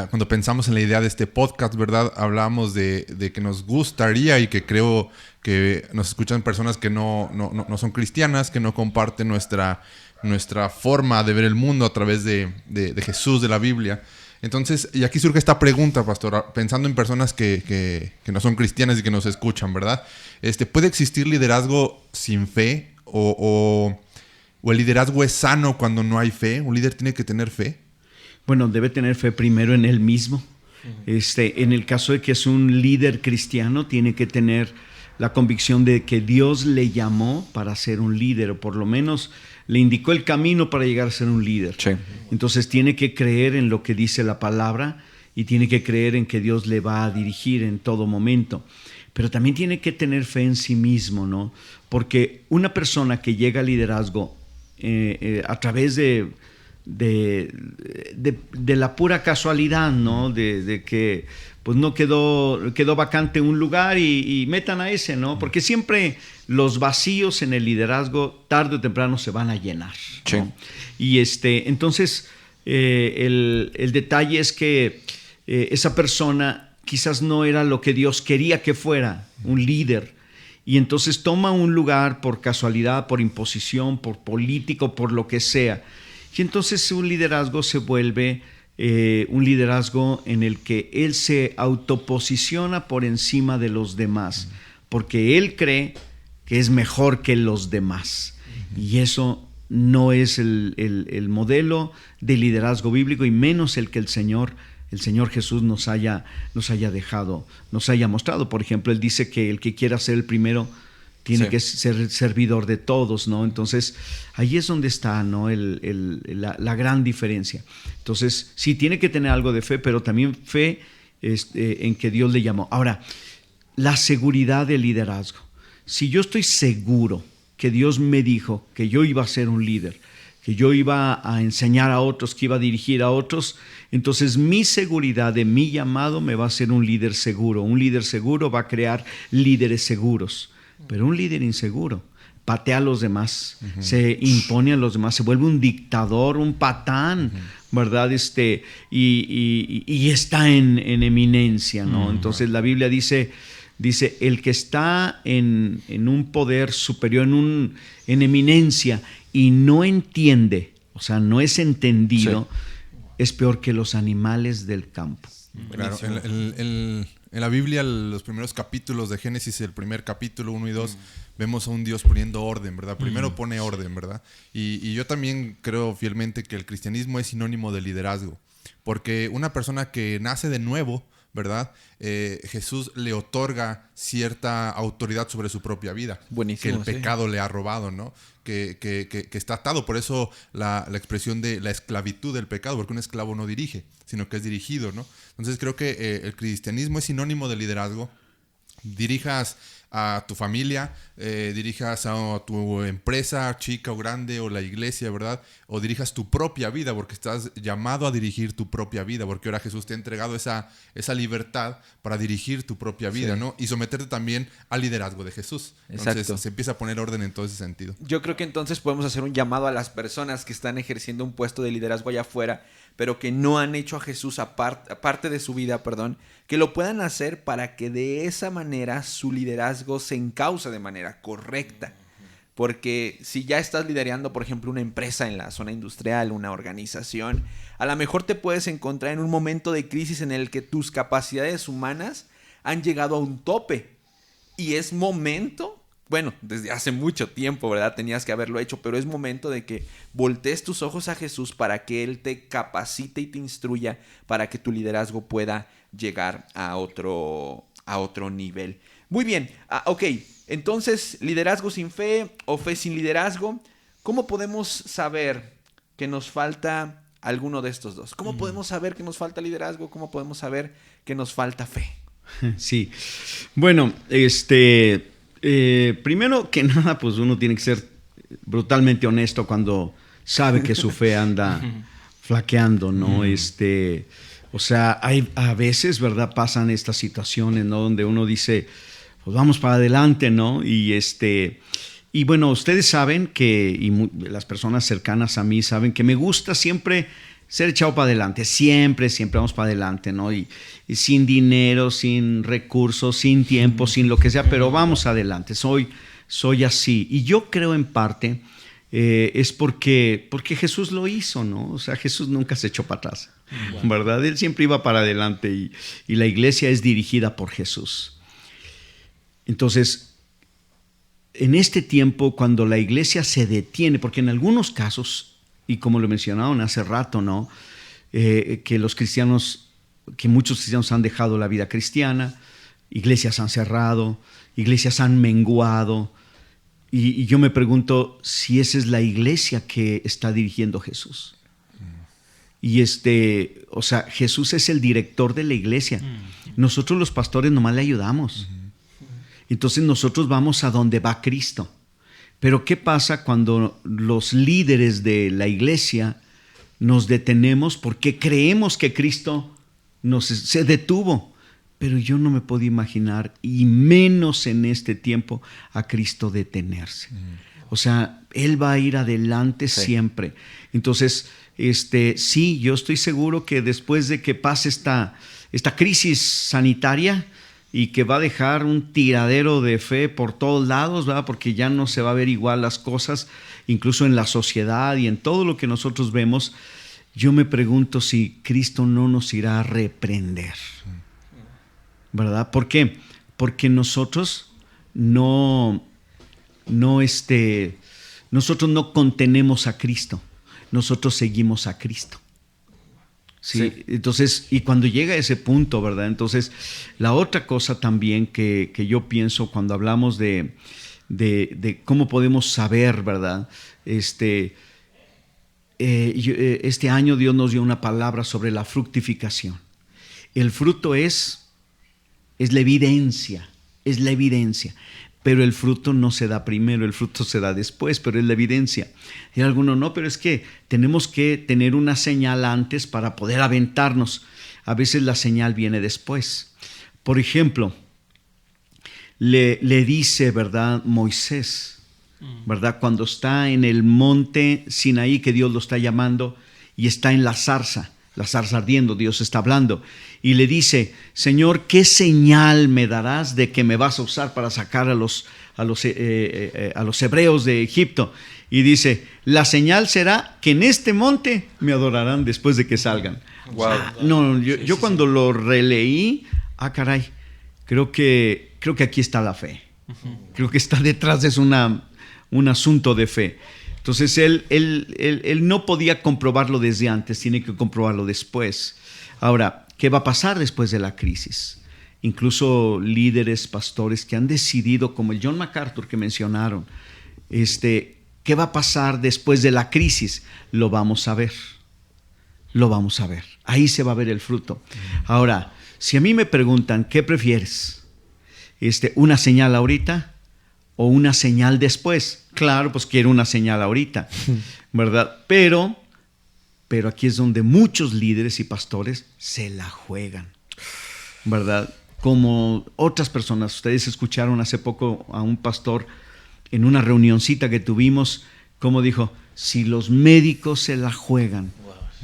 cuando pensamos en la idea de este podcast, ¿verdad? Hablábamos de que nos gustaría, y que creo que nos escuchan personas que no son cristianas, que no comparten nuestra forma de ver el mundo a través de Jesús, de la Biblia. Entonces, y aquí surge esta pregunta, pastor, pensando en personas que no son cristianas y que nos escuchan, ¿verdad? ¿Puede existir liderazgo sin fe? ¿O el liderazgo es sano cuando no hay fe? ¿Un líder tiene que tener fe? Bueno, debe tener fe primero en él mismo. En el caso de que es un líder cristiano, tiene que tener la convicción de que Dios le llamó para ser un líder, o por lo menos le indicó el camino para llegar a ser un líder. Sí. Entonces tiene que creer en lo que dice la palabra y tiene que creer en que Dios le va a dirigir en todo momento. Pero también tiene que tener fe en sí mismo, ¿no? Porque una persona que llega al liderazgo a través de la pura casualidad, ¿no? De que pues no quedó vacante un lugar y metan a ese, ¿no? Porque siempre los vacíos en el liderazgo tarde o temprano se van a llenar, ¿no? Sí. Y entonces el detalle es que esa persona quizás no era lo que Dios quería que fuera, un líder. Y entonces toma un lugar por casualidad, por imposición, por político, por lo que sea. Y entonces un liderazgo se vuelve un liderazgo en el que él se autoposiciona por encima de los demás, porque él cree que es mejor que los demás. Y eso no es el modelo de liderazgo bíblico, y menos el que el Señor Jesús nos haya dejado, nos haya mostrado. Por ejemplo, Él dice que el que quiera ser el primero tiene que ser servidor de todos, ¿no? Entonces, ahí es donde está, ¿no? la gran diferencia. Entonces, sí, tiene que tener algo de fe, pero también fe en que Dios le llamó. Ahora, la seguridad del liderazgo. Si yo estoy seguro que Dios me dijo que yo iba a ser un líder, que yo iba a enseñar a otros, que iba a dirigir a otros, entonces mi seguridad de mi llamado me va a hacer un líder seguro. Un líder seguro va a crear líderes seguros, pero un líder inseguro patea a los demás, se impone a los demás, se vuelve un dictador, un patán, ¿verdad? Y está en eminencia, ¿no? Entonces la Biblia dice, el que está en un poder superior, en eminencia, y no entiende, o sea, no es entendido, es peor que los animales del campo. Claro, en la Biblia, los primeros capítulos de Génesis, el primer capítulo 1 y 2, vemos a un Dios poniendo orden, ¿verdad? Primero pone orden, ¿verdad? Y yo también creo fielmente que el cristianismo es sinónimo de liderazgo, porque una persona que nace de nuevo ¿verdad? Jesús le otorga cierta autoridad sobre su propia vida. Buenísimo, que el pecado le ha robado, ¿no? Que está atado. Por eso la expresión de la esclavitud del pecado, porque un esclavo no dirige, sino que es dirigido, ¿no? Entonces creo que el cristianismo es sinónimo de liderazgo. Dirijas a tu familia, dirijas a tu empresa, chica o grande, o la iglesia, ¿verdad? O dirijas tu propia vida, porque estás llamado a dirigir tu propia vida, porque ahora Jesús te ha entregado esa libertad para dirigir tu propia vida, ¿no? Y someterte también al liderazgo de Jesús. Entonces Exacto. se empieza a poner orden en todo ese sentido. Yo creo que entonces podemos hacer un llamado a las personas que están ejerciendo un puesto de liderazgo allá afuera, pero que no han hecho a Jesús aparte de su vida, que lo puedan hacer para que de esa manera su liderazgo se encauce de manera correcta. Porque si ya estás liderando, por ejemplo, una empresa en la zona industrial, una organización, a lo mejor te puedes encontrar en un momento de crisis en el que tus capacidades humanas han llegado a un tope. Y es momento, bueno, desde hace mucho tiempo, ¿verdad? Tenías que haberlo hecho, pero es momento de que voltees tus ojos a Jesús para que Él te capacite y te instruya para que tu liderazgo pueda llegar a otro nivel. Muy bien, ok, entonces liderazgo sin fe o fe sin liderazgo, ¿cómo podemos saber que nos falta alguno de estos dos? ¿Cómo podemos saber que nos falta liderazgo? ¿Cómo podemos saber que nos falta fe? Sí, bueno, primero que nada, pues uno tiene que ser brutalmente honesto cuando sabe que su fe anda flaqueando, ¿no? O sea, hay a veces, ¿verdad? Pasan estas situaciones, ¿no? Donde uno dice, pues vamos para adelante, ¿no? Y bueno, ustedes saben que, las personas cercanas a mí saben que me gusta siempre ser echado para adelante, siempre vamos para adelante, ¿no? Y sin dinero, sin recursos, sin tiempo, sin lo que sea, pero vamos adelante, soy así. Y yo creo en parte es porque Jesús lo hizo, ¿no? O sea, Jesús nunca se echó para atrás, ¿verdad? Él siempre iba para adelante y la iglesia es dirigida por Jesús. Entonces, en este tiempo, cuando la iglesia se detiene, porque en algunos casos, y como lo mencionaron hace rato, ¿no? Que muchos cristianos han dejado la vida cristiana, iglesias han cerrado, iglesias han menguado, y yo me pregunto si esa es la iglesia que está dirigiendo Jesús. Y o sea, Jesús es el director de la iglesia. Nosotros los pastores nomás le ayudamos. Entonces nosotros vamos a donde va Cristo. Pero ¿qué pasa cuando los líderes de la iglesia nos detenemos porque creemos que Cristo se detuvo? Pero yo no me puedo imaginar, y menos en este tiempo, a Cristo detenerse. O sea, Él va a ir adelante siempre. Entonces, sí, yo estoy seguro que después de que pase esta crisis sanitaria, y que va a dejar un tiradero de fe por todos lados, ¿verdad? Porque ya no se va a ver igual las cosas, incluso en la sociedad y en todo lo que nosotros vemos. Yo me pregunto si Cristo no nos irá a reprender, ¿verdad? ¿Por qué? Porque nosotros nosotros no contenemos a Cristo, nosotros seguimos a Cristo. Sí, entonces, y cuando llega a ese punto, ¿verdad? Entonces, la otra cosa también que yo pienso cuando hablamos de cómo podemos saber, ¿verdad? Este año Dios nos dio una palabra sobre la fructificación. El fruto es la evidencia, pero el fruto no se da primero, el fruto se da después, pero es la evidencia. Y algunos no, pero es que tenemos que tener una señal antes para poder aventarnos. A veces la señal viene después. Por ejemplo, le dice, ¿verdad?, Moisés, ¿verdad?, cuando está en el monte Sinaí, que Dios lo está llamando, y está en la zarza ardiendo, Dios está hablando, y le dice, Señor, ¿qué señal me darás de que me vas a usar para sacar a los hebreos de Egipto? Y dice, la señal será que en este monte me adorarán después de que salgan. Wow. Yo cuando lo releí, caray, creo que aquí está la fe. Creo que está detrás de eso un asunto de fe. Entonces él no podía comprobarlo desde antes, tiene que comprobarlo después. Ahora, ¿qué va a pasar después de la crisis? Incluso líderes, pastores que han decidido, como el John MacArthur que mencionaron, ¿qué va a pasar después de la crisis? Lo vamos a ver. Lo vamos a ver. Ahí se va a ver el fruto. Ahora, si a mí me preguntan, ¿qué prefieres? ¿Una señal ahorita o una señal después? Claro, pues quiero una señal ahorita, ¿verdad? Pero aquí es donde muchos líderes y pastores se la juegan, ¿verdad? Como otras personas, ustedes escucharon hace poco a un pastor en una reunioncita que tuvimos, como dijo, si los médicos se la juegan,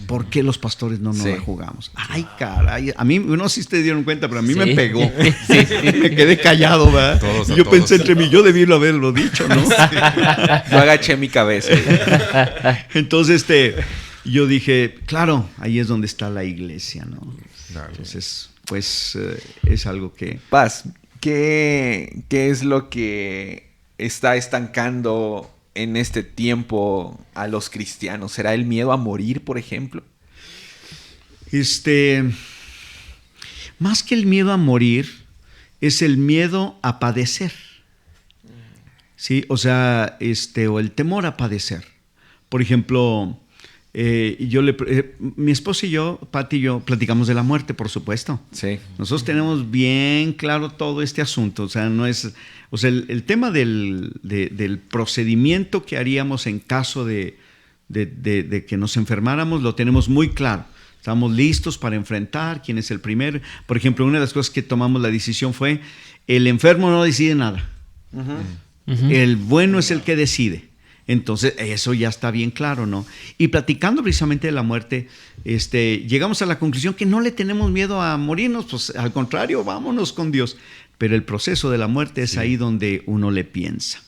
¿por qué los pastores no la jugamos? Ay, caray, a mí, no sé si ustedes dieron cuenta, pero a mí me pegó. Me quedé callado, ¿verdad? Yo pensé entre mí, yo debí haberlo dicho, ¿no? Yo agaché mi cabeza. Entonces, yo dije, claro, ahí es donde está la iglesia, ¿no? Claro. Entonces, pues, es algo que... Paz, ¿qué es lo que está estancando en este tiempo a los cristianos? ¿Será el miedo a morir, por ejemplo? Más que el miedo a morir, es el miedo a padecer. ¿Sí? O sea, o el temor a padecer. Por ejemplo, mi esposa y yo, Pati y yo, platicamos de la muerte, por supuesto. Sí. Nosotros tenemos bien claro todo este asunto. O sea, no es... O sea, el tema del procedimiento que haríamos en caso de que nos enfermáramos lo tenemos muy claro. Estamos listos para enfrentar quién es el primero. Por ejemplo, una de las cosas que tomamos la decisión fue, el enfermo no decide nada. El bueno es el que decide. Entonces, eso ya está bien claro, ¿no? Y platicando precisamente de la muerte, llegamos a la conclusión que no le tenemos miedo a morirnos, pues al contrario, vámonos con Dios. Pero el proceso de la muerte es ahí donde uno le piensa.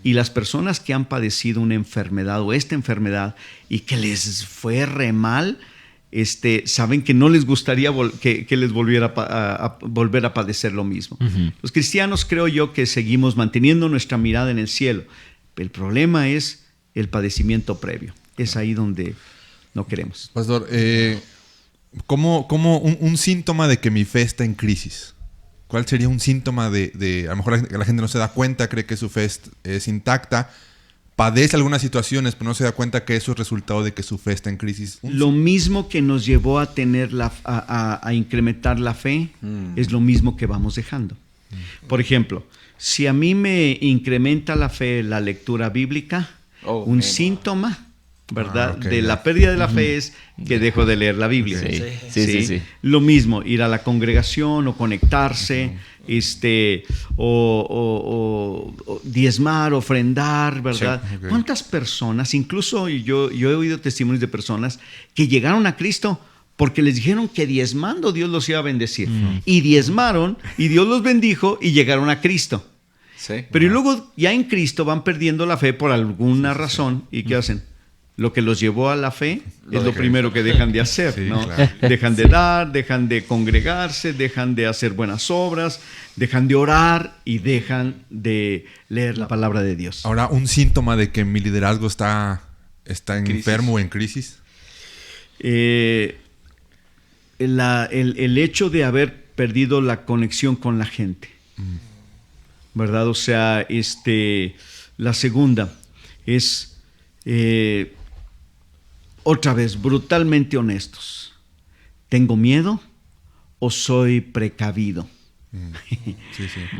Y las personas que han padecido una enfermedad o esta enfermedad y que les fue re mal, saben que no les gustaría que les volviera a volver a padecer lo mismo. Los cristianos creo yo que seguimos manteniendo nuestra mirada en el cielo. El problema es el padecimiento previo. Es ahí donde no queremos. Pastor, ¿cómo un síntoma de que mi fe está en crisis? ¿Cuál sería un síntoma de a lo mejor la gente no se da cuenta, cree que su fe es intacta, padece algunas situaciones, pero no se da cuenta que eso es resultado de que su fe está en crisis? Lo mismo que nos llevó a tener a incrementar la fe, es lo mismo que vamos dejando. Por ejemplo, si a mí me incrementa la fe la lectura bíblica, un síntoma, ¿verdad? De la pérdida de la fe es que dejo de leer la Biblia. Sí. Lo mismo, ir a la congregación o conectarse, o diezmar, ofrendar, ¿verdad? Sí, ¿cuántas personas, incluso yo he oído testimonios de personas que llegaron a Cristo porque les dijeron que diezmando Dios los iba a bendecir? Y diezmaron y Dios los bendijo y llegaron a Cristo. Sí. Pero y luego ya en Cristo van perdiendo la fe por alguna razón. ¿Y qué hacen? Lo que los llevó a la fe es lo primero que dejan de hacer, ¿no? Claro. Dejan de dar, dejan de congregarse, dejan de hacer buenas obras, dejan de orar y dejan de leer la palabra de Dios. Ahora, ¿un síntoma de que mi liderazgo está enfermo o en crisis? El hecho de haber perdido la conexión con la gente, ¿verdad? O sea, la segunda es... otra vez, brutalmente honestos. ¿Tengo miedo o soy precavido?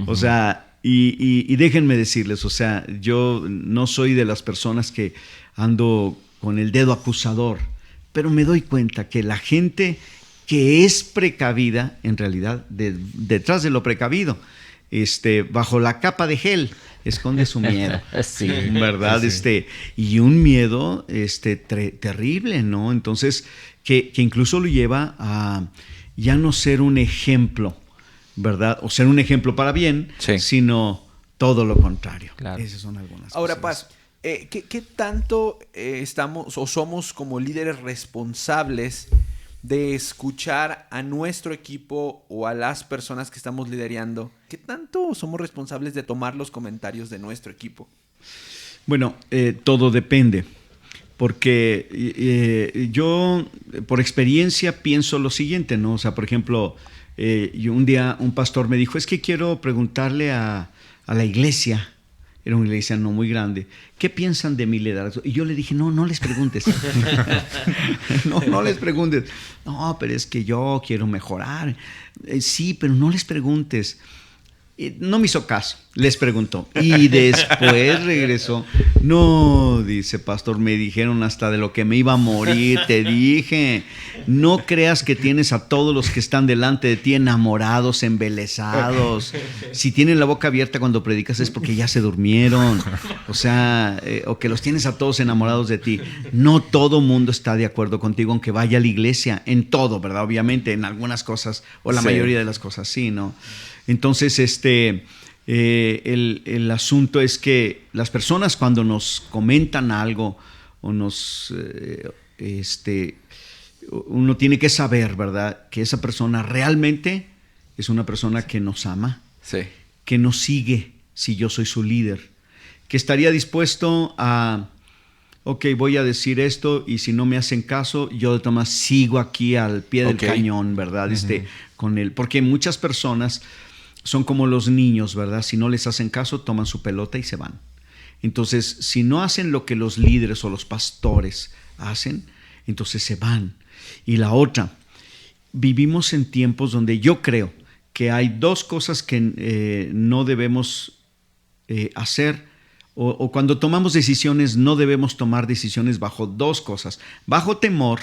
O sea, y déjenme decirles, o sea, yo no soy de las personas que ando con el dedo acusador, pero me doy cuenta que la gente que es precavida, en realidad, detrás de lo precavido, bajo la capa de gel, esconde su miedo. Sí. ¿Verdad? Sí. Y un miedo terrible, ¿no? Entonces, que incluso lo lleva a ya no ser un ejemplo, ¿verdad? O ser un ejemplo para bien, sino todo lo contrario. Claro. Esas son algunas Ahora, cosas. Paz, ¿qué tanto estamos o somos como líderes responsables de escuchar a nuestro equipo o a las personas que estamos liderando? ¿Qué tanto somos responsables de tomar los comentarios de nuestro equipo? Bueno, todo depende. Porque yo, por experiencia, pienso lo siguiente, ¿no? O sea, por ejemplo, un día un pastor me dijo, es que quiero preguntarle a la iglesia, era una iglesia no muy grande, ¿qué piensan de mi liderazgo? Y yo le dije, no les preguntes. no les preguntes. No, pero es que yo quiero mejorar. Sí, pero no les preguntes. No me hizo caso, les preguntó. Y después regresó. No, dice, pastor, me dijeron hasta de lo que me iba a morir. Te dije, no creas que tienes a todos los que están delante de ti enamorados, embelesados. Si tienen la boca abierta cuando predicas es porque ya se durmieron. O sea, o que los tienes a todos enamorados de ti. No todo mundo está de acuerdo contigo, aunque vaya a la iglesia. En todo, ¿verdad? Obviamente, en algunas cosas, o la mayoría de las cosas, sí, ¿no? Entonces, el asunto es que las personas cuando nos comentan algo o uno tiene que saber, ¿verdad?, que esa persona realmente es una persona que nos ama, que nos sigue si yo soy su líder, que estaría dispuesto a, ok, voy a decir esto y si no me hacen caso, yo de todas maneras sigo aquí al pie del cañón, ¿verdad? Con él, porque muchas personas son como los niños, ¿verdad? Si no les hacen caso, toman su pelota y se van. Entonces, si no hacen lo que los líderes o los pastores hacen, entonces se van. Y la otra, vivimos en tiempos donde yo creo que hay dos cosas que no debemos hacer, o cuando tomamos decisiones no debemos tomar decisiones bajo dos cosas, bajo temor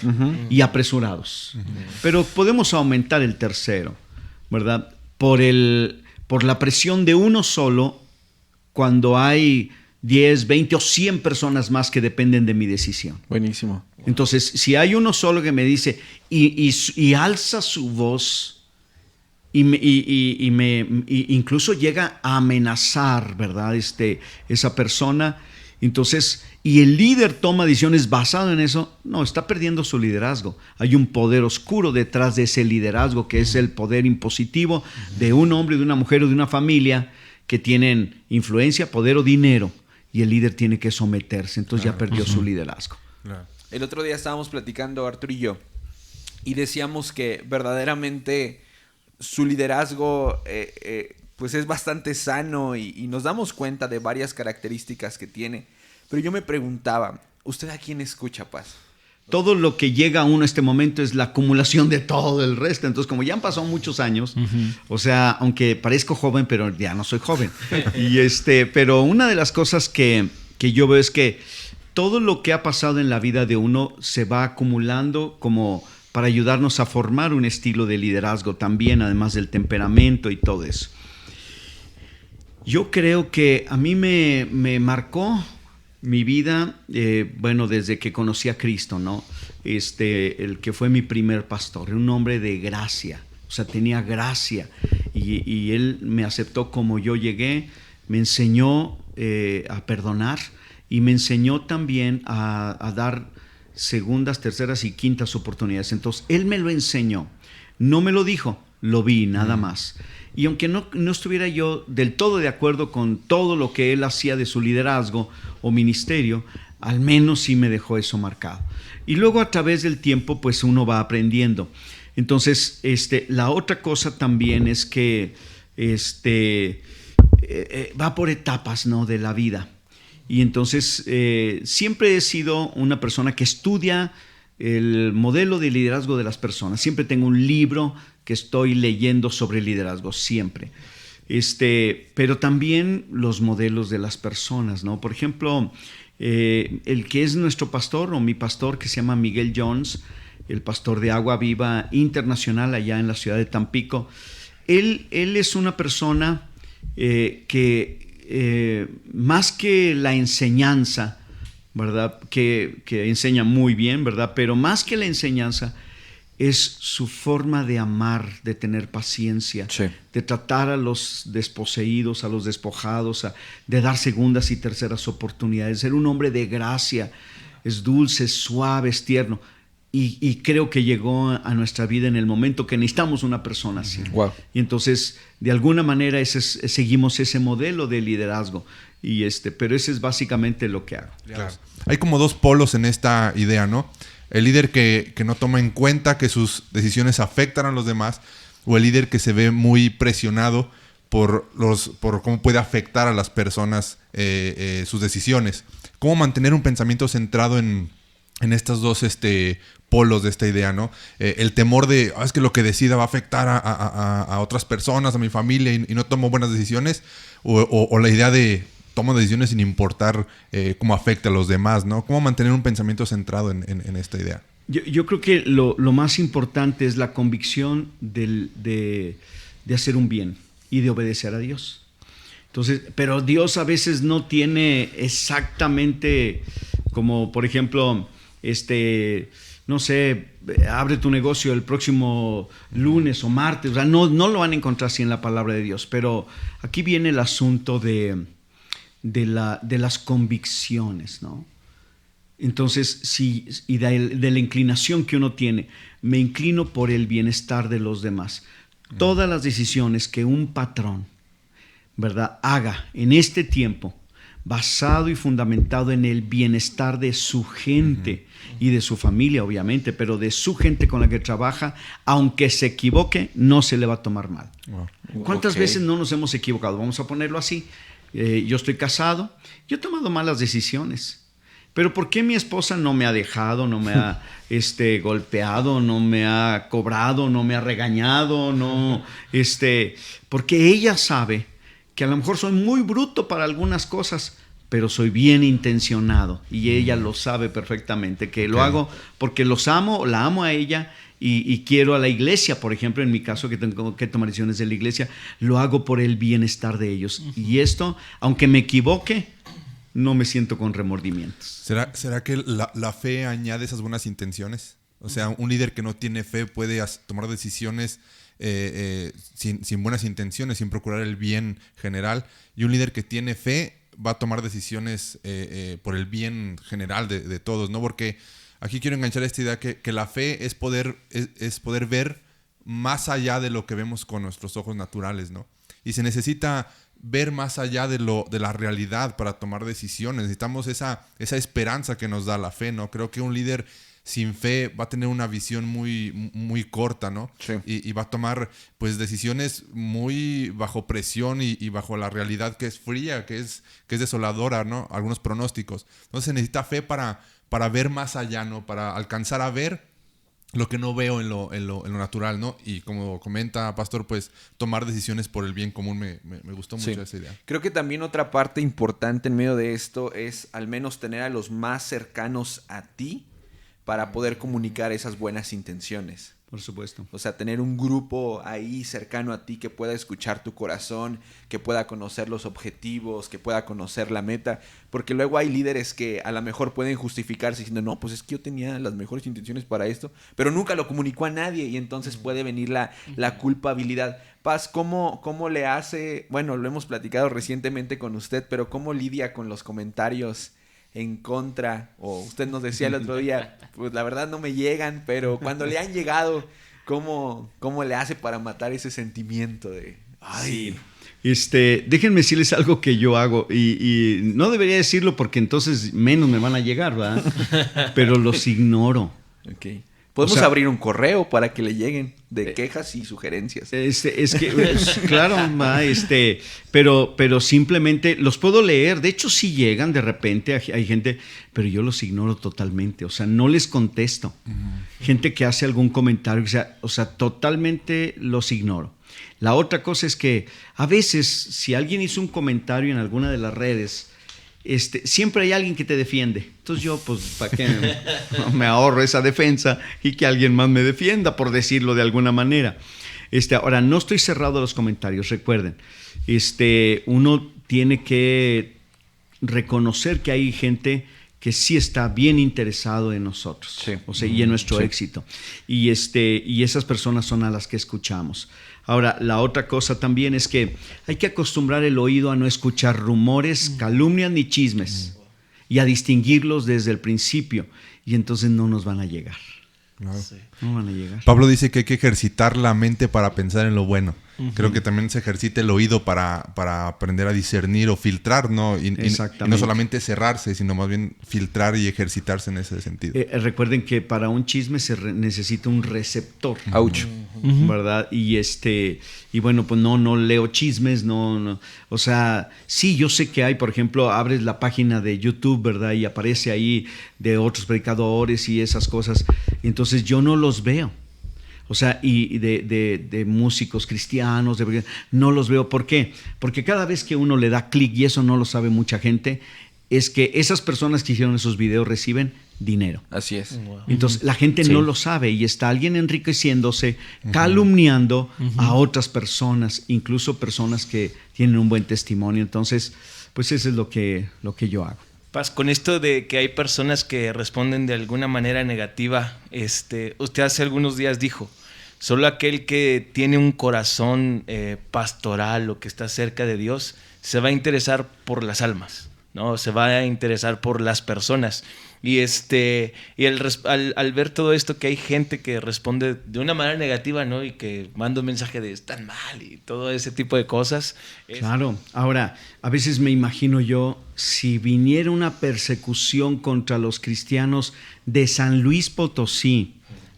y apresurados. Pero podemos aumentar el tercero, ¿verdad? Por la presión de uno solo, cuando hay 10, 20 o 100 personas más que dependen de mi decisión. Buenísimo. Entonces, si hay uno solo que me dice y alza su voz y incluso llega a amenazar, ¿verdad? Esa persona, entonces, y el líder toma decisiones basado en eso, no, está perdiendo su liderazgo. Hay un poder oscuro detrás de ese liderazgo, que es el poder impositivo de un hombre, de una mujer o de una familia que tienen influencia, poder o dinero, y el líder tiene que someterse, entonces ya perdió su liderazgo. El otro día estábamos platicando, Arturo y yo, y decíamos que verdaderamente su liderazgo pues es bastante sano y nos damos cuenta de varias características que tiene. Pero yo me preguntaba, ¿usted a quién escucha, Paz? Todo lo que llega a uno a este momento es la acumulación de todo el resto. Entonces, como ya han pasado muchos años, o sea, aunque parezco joven, pero ya no soy joven. Pero una de las cosas que yo veo es que todo lo que ha pasado en la vida de uno se va acumulando como para ayudarnos a formar un estilo de liderazgo también, además del temperamento y todo eso. Yo creo que a mí me marcó mi vida, desde que conocí a Cristo, ¿no? El que fue mi primer pastor, un hombre de gracia, o sea, tenía gracia, y él me aceptó como yo llegué, me enseñó a perdonar, y me enseñó también a dar segundas, terceras y quintas oportunidades. Entonces, él me lo enseñó, no me lo dijo, lo vi nada más. Y aunque no estuviera yo del todo de acuerdo con todo lo que él hacía de su liderazgo o ministerio, al menos sí me dejó eso marcado. Y luego a través del tiempo, pues uno va aprendiendo. Entonces, la otra cosa también es que va por etapas, ¿no?, de la vida. Y entonces siempre he sido una persona que estudia el modelo de liderazgo de las personas. Siempre tengo un libro que estoy leyendo sobre liderazgo, siempre. Pero también los modelos de las personas, ¿no? Por ejemplo, el que es nuestro pastor o mi pastor, que se llama Miguel Jones, el pastor de Agua Viva Internacional allá en la ciudad de Tampico, él es una persona que más que la enseñanza, ¿verdad?, que enseña muy bien, ¿verdad?, pero más que la enseñanza es su forma de amar, de tener paciencia, de tratar a los desposeídos, a los despojados, de dar segundas y terceras oportunidades, ser un hombre de gracia, es dulce, es suave, es tierno. Y creo que llegó a nuestra vida en el momento que necesitamos una persona así. Wow. Y entonces, de alguna manera, seguimos ese modelo de liderazgo. pero ese es básicamente lo que hago. Claro. Hay como dos polos en esta idea, ¿no? El líder que no toma en cuenta que sus decisiones afectan a los demás, o el líder que se ve muy presionado por cómo puede afectar a las personas sus decisiones. ¿Cómo mantener un pensamiento centrado en estos dos polos de esta idea, ¿no? El temor de, es que lo que decida va a afectar a otras personas, a mi familia, y no tomo buenas decisiones, o la idea de tomo decisiones sin importar cómo afecta a los demás, ¿no? ¿Cómo mantener un pensamiento centrado en esta idea? Yo creo que lo más importante es la convicción de hacer un bien y de obedecer a Dios. Entonces, pero Dios a veces no tiene exactamente como, por ejemplo, no sé, abre tu negocio el próximo lunes o martes. O sea, no lo van a encontrar así en la palabra de Dios. Pero aquí viene el asunto de las convicciones, ¿no? Entonces, y de la inclinación que uno tiene, me inclino por el bienestar de los demás. Todas las decisiones que un patrón, ¿verdad?, haga en este tiempo, basado y fundamentado en el bienestar de su gente y de su familia, obviamente, pero de su gente con la que trabaja, aunque se equivoque, no se le va a tomar mal. Wow. ¿Cuántas veces no nos hemos equivocado? Vamos a ponerlo así. Yo estoy casado, yo he tomado malas decisiones. Pero ¿por qué mi esposa no me ha dejado, no me ha golpeado, no me ha cobrado, no me ha regañado? Porque ella sabe que a lo mejor soy muy bruto para algunas cosas, pero soy bien intencionado, y ella lo sabe perfectamente, que lo hago porque la amo a ella y quiero a la iglesia, por ejemplo, en mi caso que tengo que tomar decisiones de la iglesia, lo hago por el bienestar de ellos. Y esto, aunque me equivoque, no me siento con remordimientos. ¿Será que la fe añade esas buenas intenciones? O sea, un líder que no tiene fe puede tomar decisiones sin buenas intenciones, sin procurar el bien general. Y un líder que tiene fe va a tomar decisiones por el bien general de todos, ¿no? Porque aquí quiero enganchar esta idea que la fe es poder ver más allá de lo que vemos con nuestros ojos naturales, ¿no? Y se necesita ver más allá de la realidad para tomar decisiones. Necesitamos esa esperanza que nos da la fe, ¿no? Creo que un líder sin fe va a tener una visión muy, muy corta, ¿no? Sí. Y va a tomar pues decisiones muy bajo presión y bajo la realidad que es fría, que es desoladora, ¿no? Algunos pronósticos. Entonces se necesita fe para ver más allá, ¿no? Para alcanzar a ver lo que no veo en lo natural, ¿no? Y como comenta Pastor, pues tomar decisiones por el bien común. Me gustó mucho esa idea. Creo que también otra parte importante en medio de esto es al menos tener a los más cercanos a ti para poder comunicar esas buenas intenciones. Por supuesto. O sea, tener un grupo ahí cercano a ti que pueda escuchar tu corazón, que pueda conocer los objetivos, que pueda conocer la meta. Porque luego hay líderes que a lo mejor pueden justificarse diciendo, no, pues es que yo tenía las mejores intenciones para esto, pero nunca lo comunicó a nadie, y entonces puede venir la culpabilidad. Paz, ¿cómo le hace? Bueno, lo hemos platicado recientemente con usted, pero ¿cómo lidia con los comentarios en contra? O usted nos decía el otro día, pues la verdad no me llegan, pero cuando le han llegado, ¿cómo le hace para matar ese sentimiento de ay? Sí. Déjenme decirles algo que yo hago, y no debería decirlo porque entonces menos me van a llegar, ¿verdad? Pero los ignoro. Okay. Podemos abrir un correo para que le lleguen de quejas y sugerencias. Es que, claro, pero simplemente los puedo leer. De hecho, sí llegan de repente, hay gente, pero yo los ignoro totalmente. O sea, no les contesto. Gente que hace algún comentario, o sea, totalmente los ignoro. La otra cosa es que a veces, si alguien hizo un comentario en alguna de las redes, siempre hay alguien que te defiende. Entonces yo, pues, ¿para qué me ahorro esa defensa y que alguien más me defienda, por decirlo de alguna manera? Ahora, no estoy cerrado a los comentarios, recuerden. Uno tiene que reconocer que hay gente que sí está bien interesado en nosotros, sí. O sea, y en nuestro éxito. Y esas personas son a las que escuchamos. Ahora, la otra cosa también es que hay que acostumbrar el oído a no escuchar rumores, calumnias ni chismes, y a distinguirlos desde el principio, y entonces no nos van a llegar. Claro. Sí. No van a llegar. Pablo dice que hay que ejercitar la mente para pensar en lo bueno. creo que también se ejercita el oído para aprender a discernir o filtrar, ¿no? Y no solamente cerrarse, sino más bien filtrar y ejercitarse en ese sentido. Recuerden que para un chisme se necesita un receptor. Ouch. ¿Verdad? Y bueno, pues no leo chismes, no. O sea, sí, yo sé que hay, por ejemplo, abres la página de YouTube, ¿verdad? Y aparece ahí de otros predicadores y esas cosas. Entonces yo no los veo. O sea, y de músicos cristianos, no los veo. ¿Por qué? Porque cada vez que uno le da clic, y eso no lo sabe mucha gente, es que esas personas que hicieron esos videos reciben dinero. Así es. Entonces la gente no lo sabe y está alguien enriqueciéndose, calumniando a otras personas, incluso personas que tienen un buen testimonio. Entonces, pues eso es lo que yo hago. Paz, con esto de que hay personas que responden de alguna manera negativa, usted hace algunos días dijo, solo aquel que tiene un corazón pastoral o que está cerca de Dios se va a interesar por las almas, ¿no? Se va a interesar por las personas. Y al ver todo esto, que hay gente que responde de una manera negativa, ¿no? Y que manda un mensaje de están mal y todo ese tipo de cosas. Claro. Ahora, a veces me imagino yo, si viniera una persecución contra los cristianos de San Luis Potosí,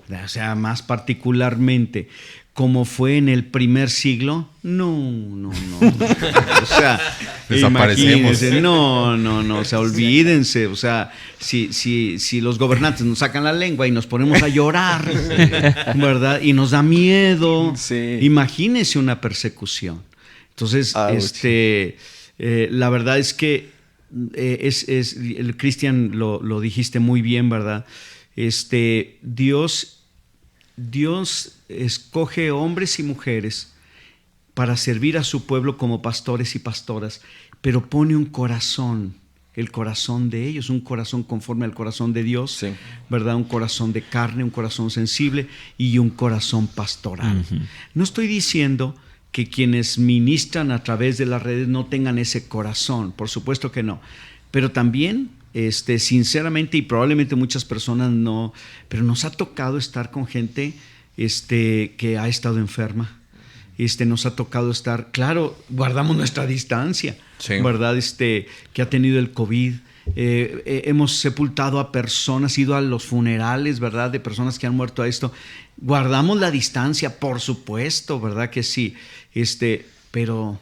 o sea, más particularmente, como fue en el primer siglo, no. O sea, desaparecemos. No, o sea, olvídense. O sea, si los gobernantes nos sacan la lengua y nos ponemos a llorar, ¿verdad? Y nos da miedo. Sí. Imagínense una persecución. Entonces, la verdad es que el Cristian lo dijiste muy bien, ¿verdad? Dios escoge hombres y mujeres para servir a su pueblo como pastores y pastoras, pero pone un corazón, el corazón de ellos, un corazón conforme al corazón de Dios, sí, ¿verdad? Un corazón de carne, un corazón sensible y un corazón pastoral. No estoy diciendo que quienes ministran a través de las redes no tengan ese corazón, por supuesto que no, pero también sinceramente, y probablemente muchas personas no, pero nos ha tocado estar con gente que ha estado enferma. Nos ha tocado estar, claro, guardamos nuestra distancia, sí, ¿verdad? Que ha tenido el COVID. Hemos sepultado a personas, ido a los funerales, ¿verdad? De personas que han muerto a esto. Guardamos la distancia, por supuesto, ¿verdad? Que sí. Pero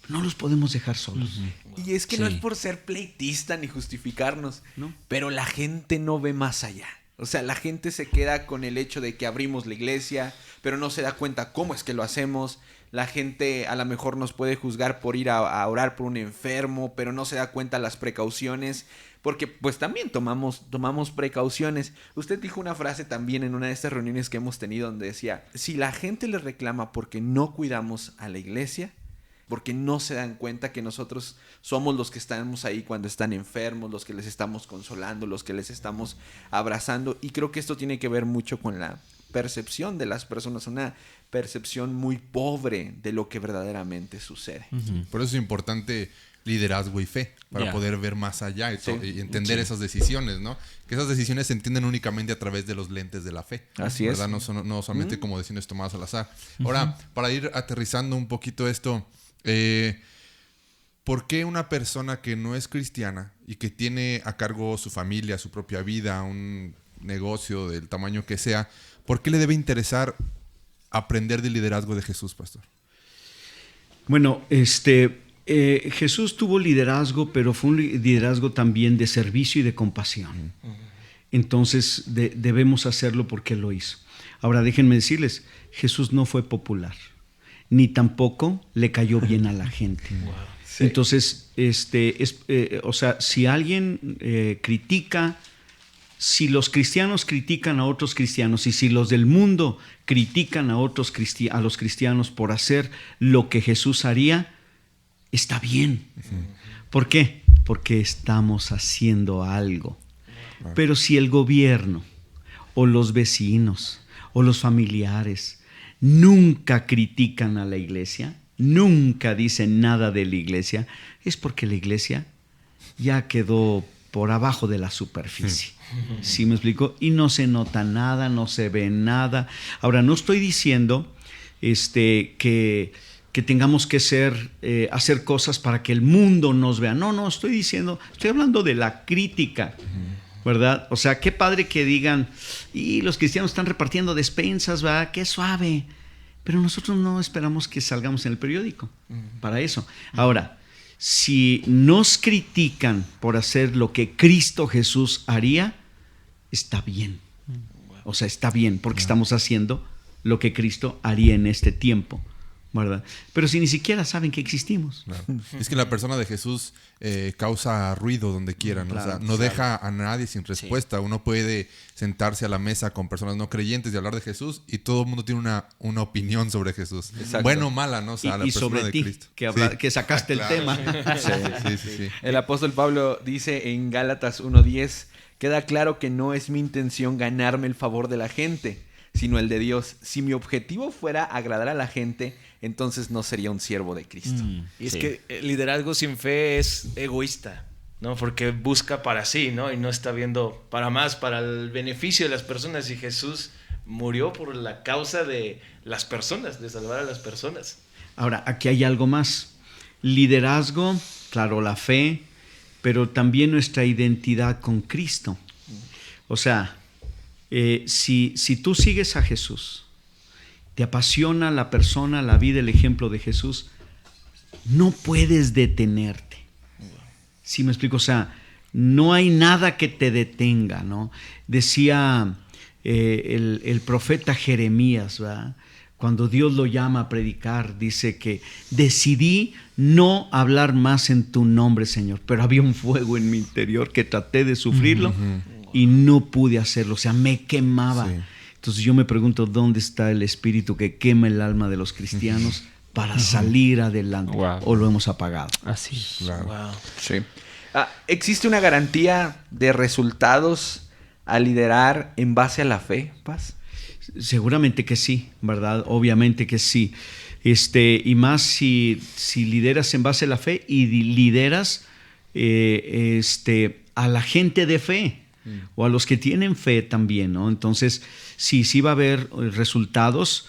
no los podemos dejar solos. Y es que no es por ser pleitista ni justificarnos, ¿no? Pero la gente no ve más allá. O sea, la gente se queda con el hecho de que abrimos la iglesia, pero no se da cuenta cómo es que lo hacemos. La gente a lo mejor nos puede juzgar por ir a orar por un enfermo, pero no se da cuenta las precauciones, porque pues también tomamos precauciones. Usted dijo una frase también en una de estas reuniones que hemos tenido donde decía, si la gente le reclama porque no cuidamos a la iglesia, porque no se dan cuenta que nosotros somos los que estamos ahí cuando están enfermos, los que les estamos consolando, los que les estamos abrazando. Y creo que esto tiene que ver mucho con la percepción de las personas, una percepción muy pobre de lo que verdaderamente sucede. Por eso es importante liderazgo y fe, para poder ver más allá y entender esas decisiones, ¿no? Que esas decisiones se entienden únicamente a través de los lentes de la fe. Así ¿verdad? es. No solamente como decisiones tomadas al azar. Ahora, para ir aterrizando un poquito esto, ¿por qué una persona que no es cristiana y que tiene a cargo su familia, su propia vida, un negocio del tamaño que sea, por qué le debe interesar aprender del liderazgo de Jesús, pastor? Bueno, Jesús tuvo liderazgo, pero fue un liderazgo también de servicio y de compasión. Entonces debemos hacerlo porque Él lo hizo. Ahora déjenme decirles, Jesús no fue popular, ni tampoco le cayó bien a la gente. Wow. Sí. Entonces, o sea, si alguien critica, si los cristianos critican a otros cristianos y si los del mundo critican a los cristianos por hacer lo que Jesús haría, está bien. ¿Por qué? Porque estamos haciendo algo. Pero si el gobierno o los vecinos o los familiares nunca critican a la iglesia, nunca dicen nada de la iglesia, es porque la iglesia ya quedó por abajo de la superficie. ¿Sí me explico? Y no se nota nada, no se ve nada. Ahora, no estoy diciendo que tengamos que hacer cosas para que el mundo nos vea. No, estoy hablando de la crítica, ¿verdad? O sea, qué padre que digan, y los cristianos están repartiendo despensas, ¿verdad? Qué suave. Pero nosotros no esperamos que salgamos en el periódico para eso. Ahora, si nos critican por hacer lo que Cristo Jesús haría, está bien. O sea, está bien porque estamos haciendo lo que Cristo haría en este tiempo, ¿verdad? Pero si ni siquiera saben que existimos. Claro. Es que la persona de Jesús causa ruido donde quiera, ¿no? Claro, o sea, no deja a nadie sin respuesta. Sí. Uno puede sentarse a la mesa con personas no creyentes y hablar de Jesús y todo el mundo tiene una opinión sobre Jesús. Exacto. Buena o mala, ¿no? O sea, la persona sobre de ti, Cristo. Que sacaste el tema. Sí. El apóstol Pablo dice en Gálatas 1:10, queda claro que no es mi intención ganarme el favor de la gente, sino el de Dios. Si mi objetivo fuera agradar a la gente, entonces no sería un siervo de Cristo. Y es que el liderazgo sin fe es egoísta, ¿no? Porque busca para sí, ¿no? Y no está viendo para el beneficio de las personas. Y Jesús murió por la causa de las personas, de salvar a las personas. Ahora, aquí hay algo más. Liderazgo, claro, la fe, pero también nuestra identidad con Cristo. O sea, si tú sigues a Jesús, te apasiona la persona, la vida, el ejemplo de Jesús, no puedes detenerte. ¿Sí me explico? O sea, no hay nada que te detenga, ¿no? Decía el profeta Jeremías, ¿verdad? Cuando Dios lo llama a predicar, dice que decidí no hablar más en tu nombre, Señor, pero había un fuego en mi interior que traté de sufrirlo y no pude hacerlo, o sea, me quemaba. Sí. Entonces yo me pregunto, ¿dónde está el espíritu que quema el alma de los cristianos para salir adelante? Wow. ¿O lo hemos apagado? Así. Claro. Wow. Sí. ¿Existe una garantía de resultados al liderar en base a la fe, Paz? Seguramente que sí, ¿verdad? Obviamente que sí. Y más si lideras en base a la fe y lideras a la gente de fe. O a los que tienen fe también, ¿no? Entonces, sí va a haber resultados.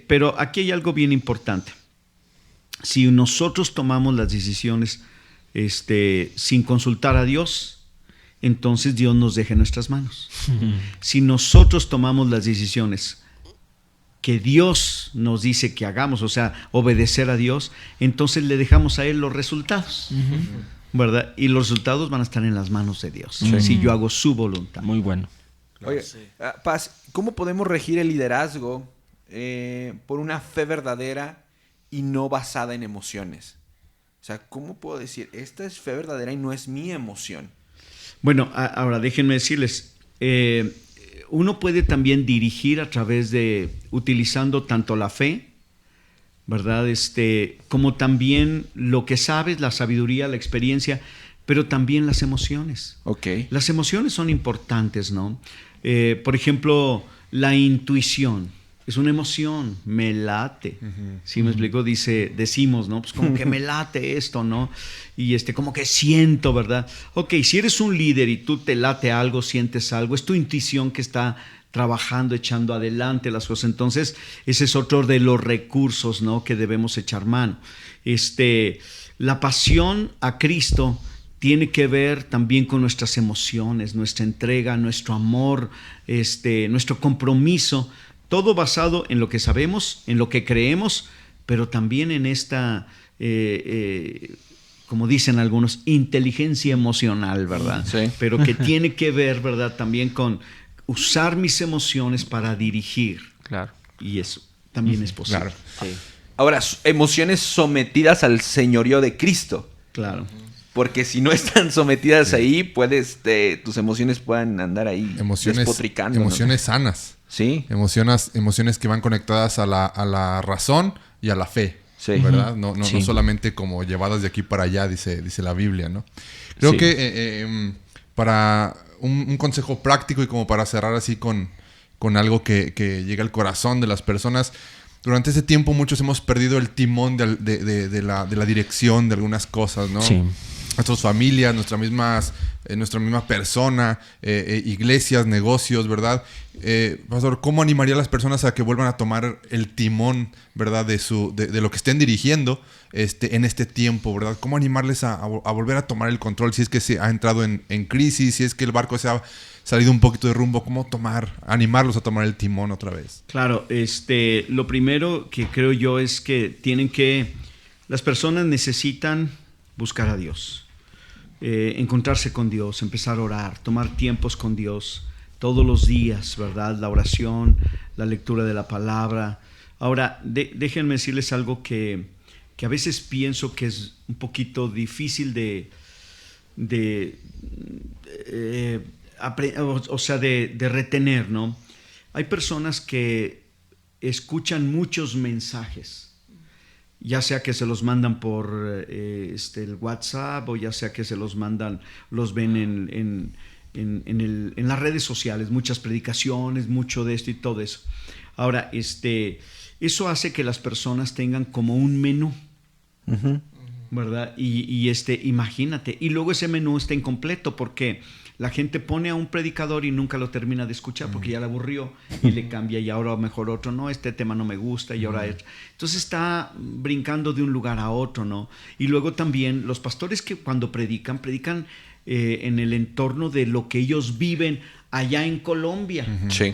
Pero aquí hay algo bien importante. Si nosotros tomamos las decisiones sin consultar a Dios, entonces Dios nos deja en nuestras manos. Si nosotros tomamos las decisiones que Dios nos dice que hagamos, o sea, obedecer a Dios, entonces le dejamos a Él los resultados. ¿Verdad? Y los resultados van a estar en las manos de Dios. Sí. Si yo hago su voluntad. Muy bueno. Oye, Paz, ¿cómo podemos regir el liderazgo por una fe verdadera y no basada en emociones? O sea, ¿cómo puedo decir, esta es fe verdadera y no es mi emoción? Bueno, ahora déjenme decirles, uno puede también dirigir a través de, utilizando tanto la fe, ¿verdad? Como también lo que sabes, la sabiduría, la experiencia, pero también las emociones. Okay. Las emociones son importantes, ¿no? Por ejemplo, la intuición es una emoción, me late. ¿Sí me explico? Decimos, ¿no? Pues como que me late esto, ¿no? Y como que siento, ¿verdad? Ok, si eres un líder y tú te late algo, sientes algo, es tu intuición que está trabajando, echando adelante las cosas. Entonces, ese es otro de los recursos, ¿no?, que debemos echar mano. La pasión a Cristo tiene que ver también con nuestras emociones, nuestra entrega, nuestro amor, nuestro compromiso, todo basado en lo que sabemos, en lo que creemos, pero también en esta, como dicen algunos, inteligencia emocional, ¿verdad? Sí. Pero que tiene que ver, ¿verdad?, también con usar mis emociones para dirigir. Claro. Y eso también es posible. Claro. Sí. Ahora, emociones sometidas al señorío de Cristo. Claro. Porque si no están sometidas ahí, tus emociones puedan andar ahí despotricando. Emociones sanas. Sí. Emociones que van conectadas a la razón y a la fe. Sí. ¿Verdad? No solamente como llevadas de aquí para allá, dice la Biblia, ¿no? Creo que para un consejo práctico y como para cerrar así con algo que llega al corazón de las personas, durante ese tiempo muchos hemos perdido el timón de la dirección de algunas cosas, ¿no? Sí. Nuestras familias, nuestras mismas nuestra misma persona, iglesias, negocios, ¿verdad? Pastor, ¿cómo animaría a las personas a que vuelvan a tomar el timón, ¿verdad? De lo que estén dirigiendo en este tiempo, ¿verdad? ¿Cómo animarles a volver a tomar el control si es que se ha entrado en crisis, si es que el barco se ha salido un poquito de rumbo? ¿Cómo animarlos a tomar el timón otra vez? Claro, lo primero que creo yo es que las personas necesitan buscar a Dios, encontrarse con Dios, empezar a orar, tomar tiempos con Dios todos los días, ¿verdad? La oración, la lectura de la palabra. Ahora, déjenme decirles algo que a veces pienso que es un poquito difícil de retener, ¿no? Hay personas que escuchan muchos mensajes, ya sea que se los mandan por el WhatsApp, o ya sea que se los mandan, los ven en las redes sociales, muchas predicaciones, mucho de esto y todo eso. Ahora, eso hace que las personas tengan como un menú, ¿verdad? Y imagínate, y luego ese menú está incompleto porque la gente pone a un predicador y nunca lo termina de escuchar porque ya le aburrió y le cambia, y ahora mejor otro, no, este tema no me gusta, y ahora entonces está brincando de un lugar a otro, ¿no? Y luego también los pastores que cuando predican en el entorno de lo que ellos viven allá en Colombia,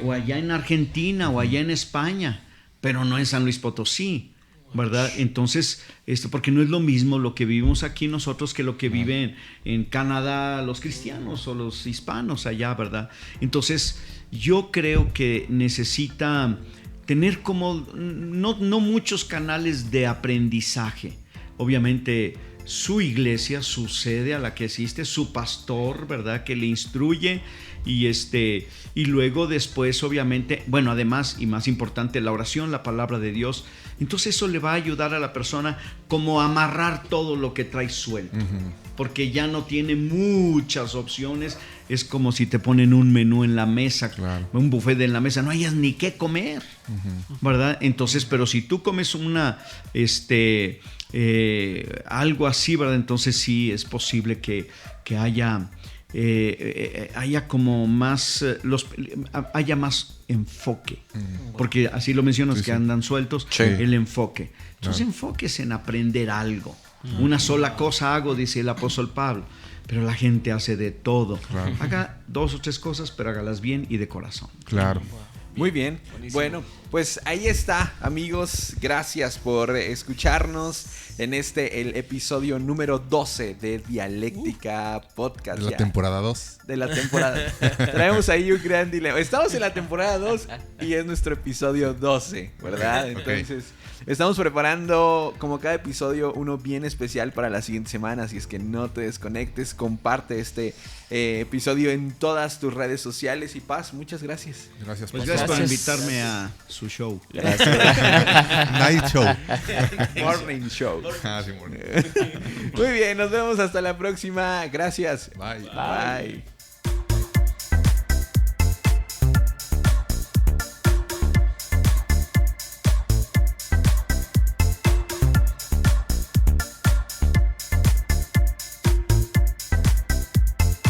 o allá en Argentina, o allá en España, pero no en San Luis Potosí, ¿verdad? Entonces, porque no es lo mismo lo que vivimos aquí nosotros que lo que viven en Canadá los cristianos o los hispanos allá, ¿verdad? Entonces, yo creo que necesita tener como no muchos canales de aprendizaje. Obviamente, su iglesia, su sede a la que asiste, su pastor, ¿verdad? Que le instruye, y luego después, obviamente, bueno, además y más importante, la oración, la palabra de Dios. Entonces eso le va a ayudar a la persona como a amarrar todo lo que trae suelto, porque ya no tiene muchas opciones. Es como si te ponen un menú en la mesa, claro, un buffet en la mesa, no hayas ni qué comer, ¿verdad? Entonces, pero si tú comes algo así, ¿verdad? Entonces sí es posible que haya como más haya más enfoque, porque así lo mencionas, que andan sueltos, el enfoque. Entonces enfóquese en aprender algo. Una sola cosa hago, dice el apóstol Pablo, pero la gente hace de todo. Haga 2 o 3 cosas, pero hágalas bien y de corazón. Claro. Muy bien. Buenísimo. Bueno, pues ahí está, amigos. Gracias por escucharnos en el episodio número 12 de Dialéctica Podcast. De la temporada 2. De la temporada. Traemos ahí un gran dilema. Estamos en la temporada 2 y es nuestro episodio 12, ¿verdad? Entonces, estamos preparando, como cada episodio, uno bien especial para la siguiente semana. Así es que no te desconectes. Comparte este episodio en todas tus redes sociales. Y Paz, muchas gracias. Gracias, pues gracias por invitarme a su show. Gracias. Night show. Morning show. Ah, sí, morning. Muy bien, nos vemos hasta la próxima. Gracias. Bye. Bye.